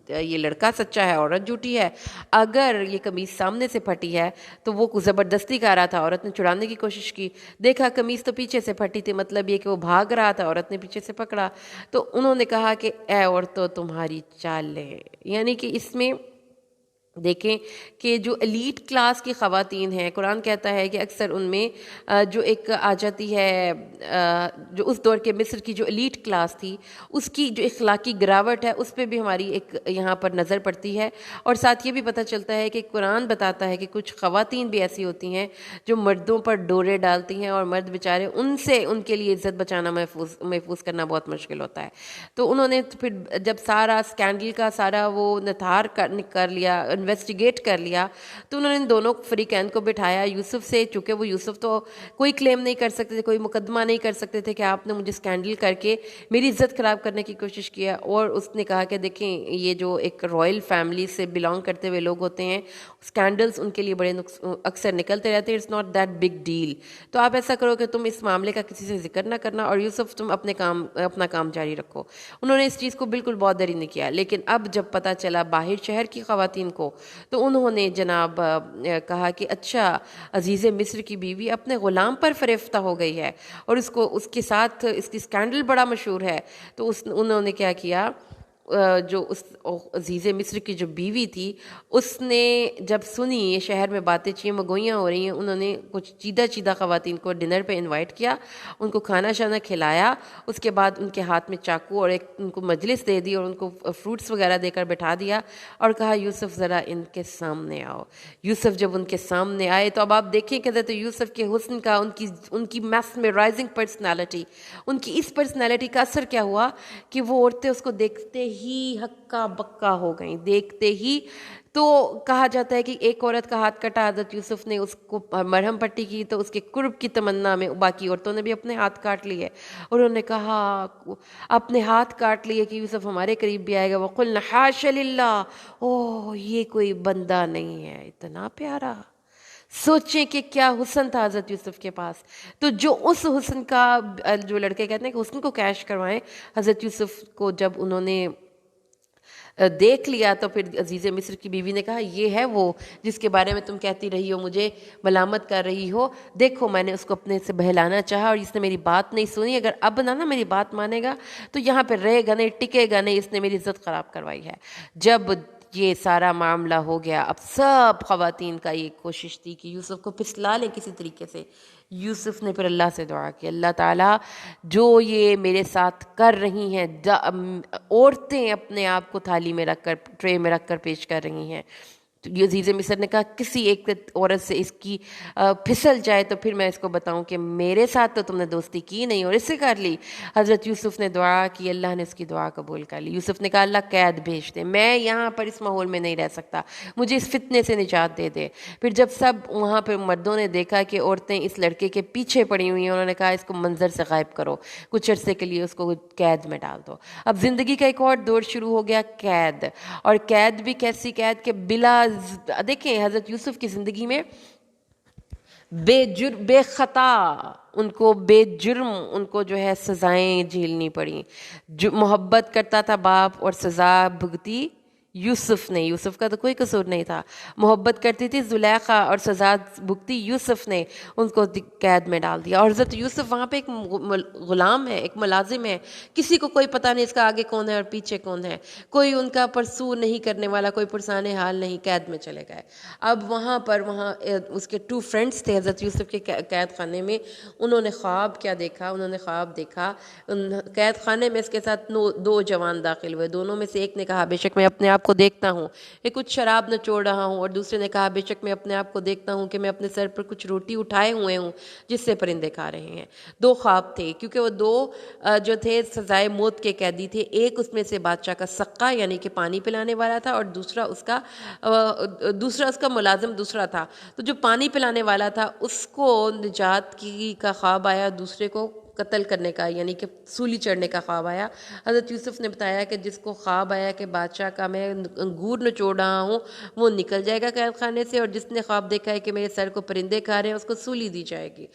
یہ لڑکا سچا ہے، عورت جھوٹی ہے. اگر یہ قمیص سامنے سے پھٹی ہے تو وہ زبردستی کر رہا تھا، عورت نے چھڑانے کی کوشش کی، دیکھا قمیص تو پیچھے سے پھٹی تھی، مطلب یہ کہ وہ بھاگ رہا تھا، عورت نے پیچھے سے پکڑا. تو انہوں نے کہا کہ اے عورتوں تمہاری چال ہے. یعنی کہ اس میں دیکھیں کہ جو ایلیٹ کلاس کی خواتین ہیں، قرآن کہتا ہے کہ اکثر ان میں جو ایک آ جاتی ہے، جو اس دور کے مصر کی جو ایلیٹ کلاس تھی اس کی جو اخلاقی گراوٹ ہے اس پہ بھی ہماری ایک یہاں پر نظر پڑتی ہے. اور ساتھ یہ بھی پتہ چلتا ہے کہ قرآن بتاتا ہے کہ کچھ خواتین بھی ایسی ہوتی ہیں جو مردوں پر ڈورے ڈالتی ہیں اور مرد بیچارے ان کے لیے عزت بچانا محفوظ کرنا بہت مشکل ہوتا ہے. تو انہوں نے پھر جب سارا اسکینڈل کا سارا وہ نتھار کر لیا، انویسٹیگیٹ کر لیا، تو انہوں نے ان دونوں فریقین کو بٹھایا یوسف سے. چونکہ وہ یوسف تو کوئی کلیم نہیں کر سکتے تھے، کوئی مقدمہ نہیں کر سکتے تھے کہ آپ نے مجھے اسکینڈل کر کے میری عزت خراب کرنے کی کوشش کیا. اور اس نے کہا کہ دیکھیں یہ جو ایک رائل فیملی سے بلانگ کرتے ہوئے لوگ ہوتے ہیں، اسکینڈلز ان کے لیے بڑے اکثر نکلتے رہتے ہیں، it's not that big deal. تو آپ ایسا کرو کہ تم اس معاملے کا کسی سے ذکر نہ کرنا اور یوسف تم اپنا کام جاری رکھو. انہوں نے اس چیز کو بالکل بادر ہی نہیں کیا. لیکن اب جب پتہ چلا باہر شہر کی خواتین کو، تو انہوں نے جناب کہا کہ اچھا عزیز مصر کی بیوی اپنے غلام پر فریفتہ ہو گئی ہے اور اس کے ساتھ اس کی اسکینڈل بڑا مشہور ہے. تو انہوں نے کیا کیا، جو اس عزیز مصر کی جو بیوی تھی اس نے جب سنی یہ شہر میں باتیں مگوئیاں ہو رہی ہیں، انہوں نے کچھ چیدہ خواتین کو ڈنر پہ انوائٹ کیا، ان کو کھانا شانا کھلایا. اس کے بعد ان کے ہاتھ میں چاقو اور ان کو مجلس دے دی اور ان کو فروٹس وغیرہ دے کر بٹھا دیا اور کہا یوسف ذرا ان کے سامنے آؤ. یوسف جب ان کے سامنے آئے تو اب آپ دیکھیں کہ حضرت یوسف کے حسن کا، ان کی میسمرائزنگ پرسنالٹی، ان کی اس پرسنالٹی کا اثر کیا ہوا کہ وہ عورتیں اس کو دیکھتے ہی ہکا بکا ہو گئیں، دیکھتے ہی۔ تو کہا جاتا ہے کہ ایک عورت کا ہاتھ کٹا، حضرت یوسف نے اس کو مرہم پٹی کی تو اس کے قرب کی تمنا میں باقی عورتوں نے بھی اپنے ہاتھ کاٹ لیے، اور انہوں نے کہا، اپنے ہاتھ کاٹ لیے کہ یوسف ہمارے قریب بھی آئے گا۔ وَقُلْنَا حَاشَ لِلَّهِ، اوہ یہ کوئی بندہ نہیں ہے، اتنا پیارا۔ سوچیں کہ کیا حسن تھا حضرت یوسف کے پاس۔ تو جو اس حسن کا، جو لڑکے کہتے ہیں کہ حسن کو کیش کروائیں، حضرت یوسف کو جب انہوں نے دیکھ لیا تو پھر عزیز مصر کی بیوی نے کہا، یہ ہے وہ جس کے بارے میں تم کہتی رہی ہو، مجھے ملامت کر رہی ہو، دیکھو میں نے اس کو اپنے سے بہلانا چاہا اور اس نے میری بات نہیں سنی، اگر اب نہ میری بات مانے گا تو یہاں پہ رہے گا نہیں، ٹکے گا نہیں، اس نے میری عزت خراب کروائی ہے۔ جب یہ سارا معاملہ ہو گیا، اب سب خواتین کا یہ کوشش تھی کہ یوسف کو پھسلا لیں کسی طریقے سے۔ یوسف نے پھر اللہ سے دعا کی، اللہ تعالیٰ جو یہ میرے ساتھ کر رہی ہیں، عورتیں اپنے آپ کو تھالی میں رکھ کر، ٹرے میں رکھ کر پیش کر رہی ہیں، تو عزیز مصر نے کہا کسی ایک عورت سے اس کی پھسل جائے تو پھر میں اس کو بتاؤں کہ میرے ساتھ تو تم نے دوستی کی نہیں اور اس سے کر لی۔ حضرت یوسف نے دعا کی، اللہ نے اس کی دعا قبول کر لی۔ یوسف نے کہا اللہ قید بھیج دے، میں یہاں پر اس ماحول میں نہیں رہ سکتا، مجھے اس فتنے سے نجات دے دے۔ پھر جب سب وہاں پہ مردوں نے دیکھا کہ عورتیں اس لڑکے کے پیچھے پڑی ہوئی ہیں، انہوں نے کہا اس کو منظر سے غائب کرو، کچھ عرصے کے لیے اس کو قید میں ڈال دو۔ اب زندگی کا ایک اور دور شروع ہو گیا، قید۔ اور قید بھی کیسی قید کہ بلا، دیکھیں حضرت یوسف کی زندگی میں بے خطا ان کو، بے جرم ان کو جو ہے سزائیں جھیلنی پڑیں۔ جو محبت کرتا تھا باپ اور سزا بھگتی یوسف نے، یوسف کا تو کوئی قصور نہیں تھا۔ محبت کرتی تھی زلیخا اور سزا بھگتی یوسف نے، ان کو قید میں ڈال دیا۔ اور حضرت یوسف وہاں پہ ایک غلام ہے، ایک ملازم ہے، کسی کو کوئی پتہ نہیں اس کا آگے کون ہے اور پیچھے کون ہے، کوئی ان کا پرسو نہیں کرنے والا، کوئی پرسان حال نہیں، قید میں چلے گئے۔ اب وہاں اس کے 2 فرینڈس تھے حضرت یوسف کے قید خانے میں، انہوں نے خواب کیا دیکھا، انہوں نے خواب دیکھا قید خانے میں اس کے ساتھ 2 جوان داخل ہوئے، دونوں میں سے ایک نے کہا بے شک میں اپنے آپ کو دیکھتا ہوں کہ کچھ شراب نچوڑ رہا ہوں، اور دوسرے نے کہا بے شک میں اپنے آپ کو دیکھتا ہوں کہ میں اپنے سر پر کچھ روٹی اٹھائے ہوئے ہوں جس سے پرندے کھا رہے ہیں۔ 2 خواب تھے، کیونکہ وہ 2 جو تھے سزائے موت کے قیدی تھے، ایک اس میں سے بادشاہ کا سقا یعنی کہ پانی پلانے والا تھا، اور دوسرا اس کا ملازم دوسرا تھا۔ تو جو پانی پلانے والا تھا اس کو نجات کا خواب آیا، دوسرے کو قتل کرنے کا یعنی کہ سولی چڑھنے کا خواب آیا۔ حضرت یوسف نے بتایا کہ جس کو خواب آیا کہ بادشاہ کا میں انگور نچوڑ رہا ہوں وہ نکل جائے گا قید خانے سے، اور جس نے خواب دیکھا ہے کہ میرے سر کو پرندے کھا رہے ہیں اس کو سولی دی جائے گی۔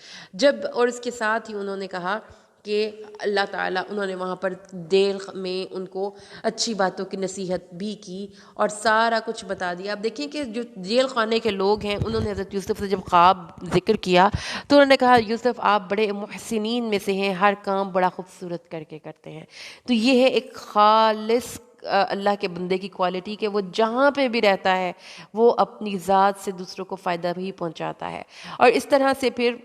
اور اس کے ساتھ ہی انہوں نے کہا کہ اللہ تعالیٰ، انہوں نے وہاں پر دیر میں ان کو اچھی باتوں کی نصیحت بھی کی اور سارا کچھ بتا دیا۔ اب دیکھیں کہ جو جیل خانے کے لوگ ہیں انہوں نے حضرت یوسف سے جب خواب ذکر کیا تو انہوں نے کہا یوسف آپ بڑے محسنین میں سے ہیں، ہر کام بڑا خوبصورت کر کے کرتے ہیں۔ تو یہ ہے ایک خالص اللہ کے بندے کی کوالٹی کہ وہ جہاں پہ بھی رہتا ہے وہ اپنی ذات سے دوسروں کو فائدہ بھی پہنچاتا ہے۔ اور اس طرح سے پھر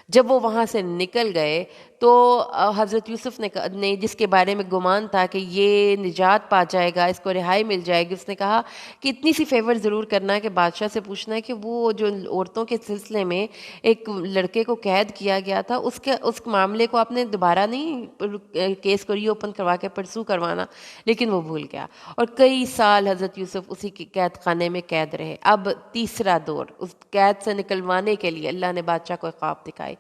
جب وہ وہاں سے نکل گئے تو حضرت یوسف نے جس کے بارے میں گمان تھا کہ یہ نجات پا جائے گا، اس کو رہائی مل جائے گی، اس نے کہا کہ اتنی سی فیور ضرور کرنا ہے کہ بادشاہ سے پوچھنا ہے کہ وہ جو عورتوں کے سلسلے میں ایک لڑکے کو قید کیا گیا تھا اس معاملے کو آپ نے دوبارہ نہیں کیس کو ری اوپن کروا کے پرسو کروانا، لیکن وہ بھول گیا۔ اور کئی سال حضرت یوسف اسی قید خانے میں قید رہے۔ اب تیسرا دور، اس قید سے نکلوانے کے لیے اللہ نے بادشاہ کو خواب دکھائی۔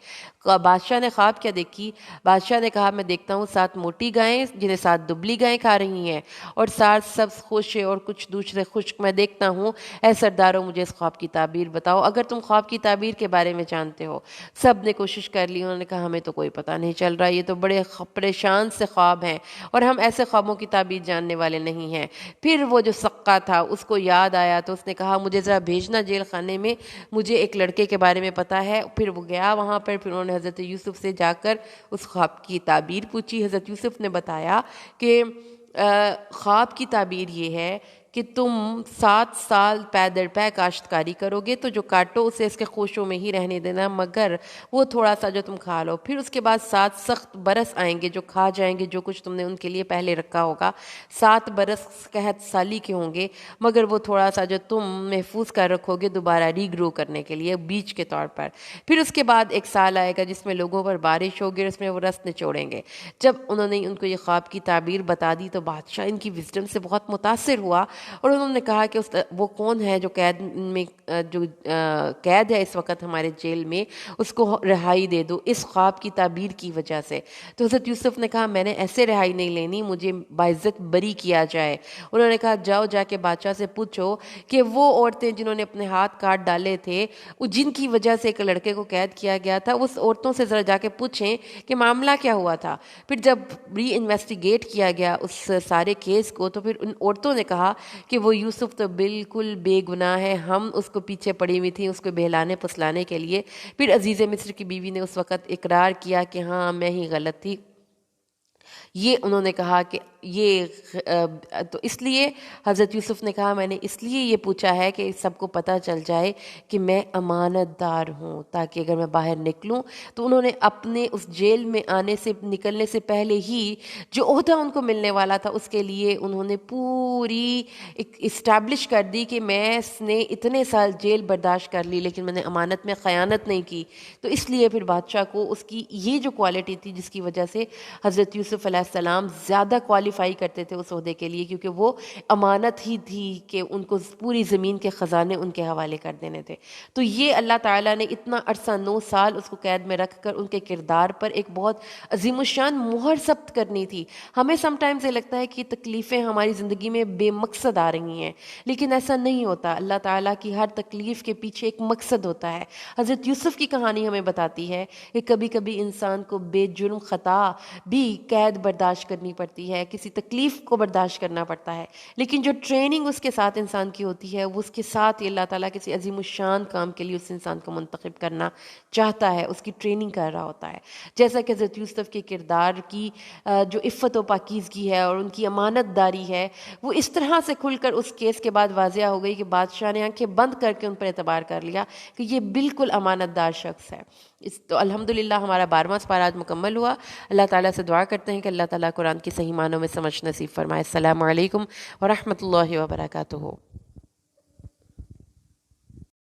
بادشاہ نے خواب کیا دیکھی؟ بادشاہ نے کہا میں دیکھتا ہوں 7 موٹی گائیں جنہیں 7 دبلی گائیں کھا رہی ہیں، اور 7 سبز خشک اور کچھ دوسرے خشک میں دیکھتا ہوں، اے سرداروں مجھے اس خواب کی تعبیر بتاؤ، اگر تم خواب کی تعبیر کے بارے میں جانتے ہو۔ سب نے کوشش کر لی، انہوں نے کہا ہمیں تو کوئی پتہ نہیں چل رہا، یہ تو بڑے پریشان سے خواب ہیں اور ہم ایسے خوابوں کی تعبیر جاننے والے نہیں ہیں۔ پھر وہ جو سقا تھا اس کو یاد آیا تو اس نے کہا مجھے ذرا بھیجنا جیل خانے میں، مجھے ایک لڑکے کے بارے میں پتہ ہے۔ پھر وہ گیا وہاں پر، پھر انہوں نے حضرت یوسف سے جا کر اس خواب کی تعبیر پوچھی۔ حضرت یوسف نے بتایا کہ خواب کی تعبیر یہ ہے کہ تم 7 سال پے در پے کاشتکاری کرو گے تو جو کاٹو اسے اس کے خوشوں میں ہی رہنے دینا، مگر وہ تھوڑا سا جو تم کھا لو. پھر اس کے بعد 7 سخت برس آئیں گے جو کھا جائیں گے جو کچھ تم نے ان کے لیے پہلے رکھا ہوگا. 7 برس قحط سالی کے ہوں گے، مگر وہ تھوڑا سا جو تم محفوظ کر رکھو گے دوبارہ ری گرو کرنے کے لیے بیج کے طور پر. پھر اس کے بعد 1 سال آئے گا جس میں لوگوں پر بارش ہوگی اور اس میں وہ رس نچوڑیں گے. جب انہوں نے ان کو یہ خواب کی تعبیر بتا دی تو بادشاہ ان کی وزڈم سے بہت متاثر ہوا، اور انہوں نے کہا کہ وہ کون ہے جو قید میں جو قید ہے اس وقت ہمارے جیل میں، اس کو رہائی دے دو اس خواب کی تعبیر کی وجہ سے. تو حضرت یوسف نے کہا میں نے ایسے رہائی نہیں لینی، مجھے باعزت بری کیا جائے. انہوں نے کہا جاؤ جا کے بادشاہ سے پوچھو کہ وہ عورتیں جنہوں نے اپنے ہاتھ کاٹ ڈالے تھے، جن کی وجہ سے ایک لڑکے کو قید کیا گیا تھا، اس عورتوں سے ذرا جا کے پوچھیں کہ معاملہ کیا ہوا تھا. پھر جب ری انویسٹیگیٹ کیا گیا اس سارے کیس کو تو پھر ان عورتوں نے کہا کہ وہ یوسف تو بالکل بے گناہ ہے، ہم اس کو پیچھے پڑی ہوئی تھیں اس کو بہلانے پسلانے کے لیے. پھر عزیز مصر کی بیوی نے اس وقت اقرار کیا کہ ہاں میں ہی غلط تھی. یہ انہوں نے کہا کہ یہ تو اس لیے حضرت یوسف نے کہا میں نے اس لیے یہ پوچھا ہے کہ سب کو پتہ چل جائے کہ میں امانت دار ہوں، تاکہ اگر میں باہر نکلوں تو انہوں نے اپنے اس جیل میں آنے سے نکلنے سے پہلے ہی جو عہدہ ان کو ملنے والا تھا اس کے لیے انہوں نے پوری اسٹیبلش کر دی کہ میں نے اتنے سال جیل برداشت کر لی لیکن میں نے امانت میں خیانت نہیں کی. تو اس لیے پھر بادشاہ کو اس کی یہ جو کوالٹی تھی جس کی وجہ سے حضرت یوسف علیہ السلام زیادہ کوالیفائی کرتے تھے اس عہدے کے لیے، کیونکہ وہ امانت ہی تھی کہ ان کو پوری زمین کے خزانے ان کے حوالے کر دینے تھے. تو یہ اللہ تعالیٰ نے اتنا عرصہ 9 سال اس کو قید میں رکھ کر ان کے کردار پر ایک بہت عظیم الشان مہر ثبت کرنی تھی. ہمیں سم ٹائمز یہ لگتا ہے کہ تکلیفیں ہماری زندگی میں بے مقصد آ رہی ہیں، لیکن ایسا نہیں ہوتا. اللہ تعالیٰ کی ہر تکلیف کے پیچھے ایک مقصد ہوتا ہے. حضرت یوسف کی کہانی ہمیں بتاتی ہے کہ کبھی کبھی انسان کو بے جرم خطا بھی قید برداشت کرنی پڑتی ہے، کسی تکلیف کو برداشت کرنا پڑتا ہے، لیکن جو ٹریننگ اس کے ساتھ انسان کی ہوتی ہے وہ اس کے ساتھ ہی اللہ تعالیٰ کسی عظیم الشان کام کے لیے اس انسان کو منتخب کرنا چاہتا ہے، اس کی ٹریننگ کر رہا ہوتا ہے. جیسا کہ حضرت یوسف کے کردار کی جو عفت و پاکیزگی ہے اور ان کی امانت داری ہے وہ اس طرح سے کھل کر اس کیس کے بعد واضح ہو گئی کہ بادشاہ نے آنکھیں بند کر کے ان پر اعتبار کر لیا کہ یہ بالکل امانت دار شخص ہے. تو الحمدللہ ہمارا 12واں سپارہ آج مکمل ہوا. اللہ تعالیٰ سے دعا کرتے ہیں کہ اللہ تعالیٰ قرآن کی صحیح معنوں میں سمجھ نصیب فرمائے. السلام علیکم ورحمۃ اللہ وبرکاتہ.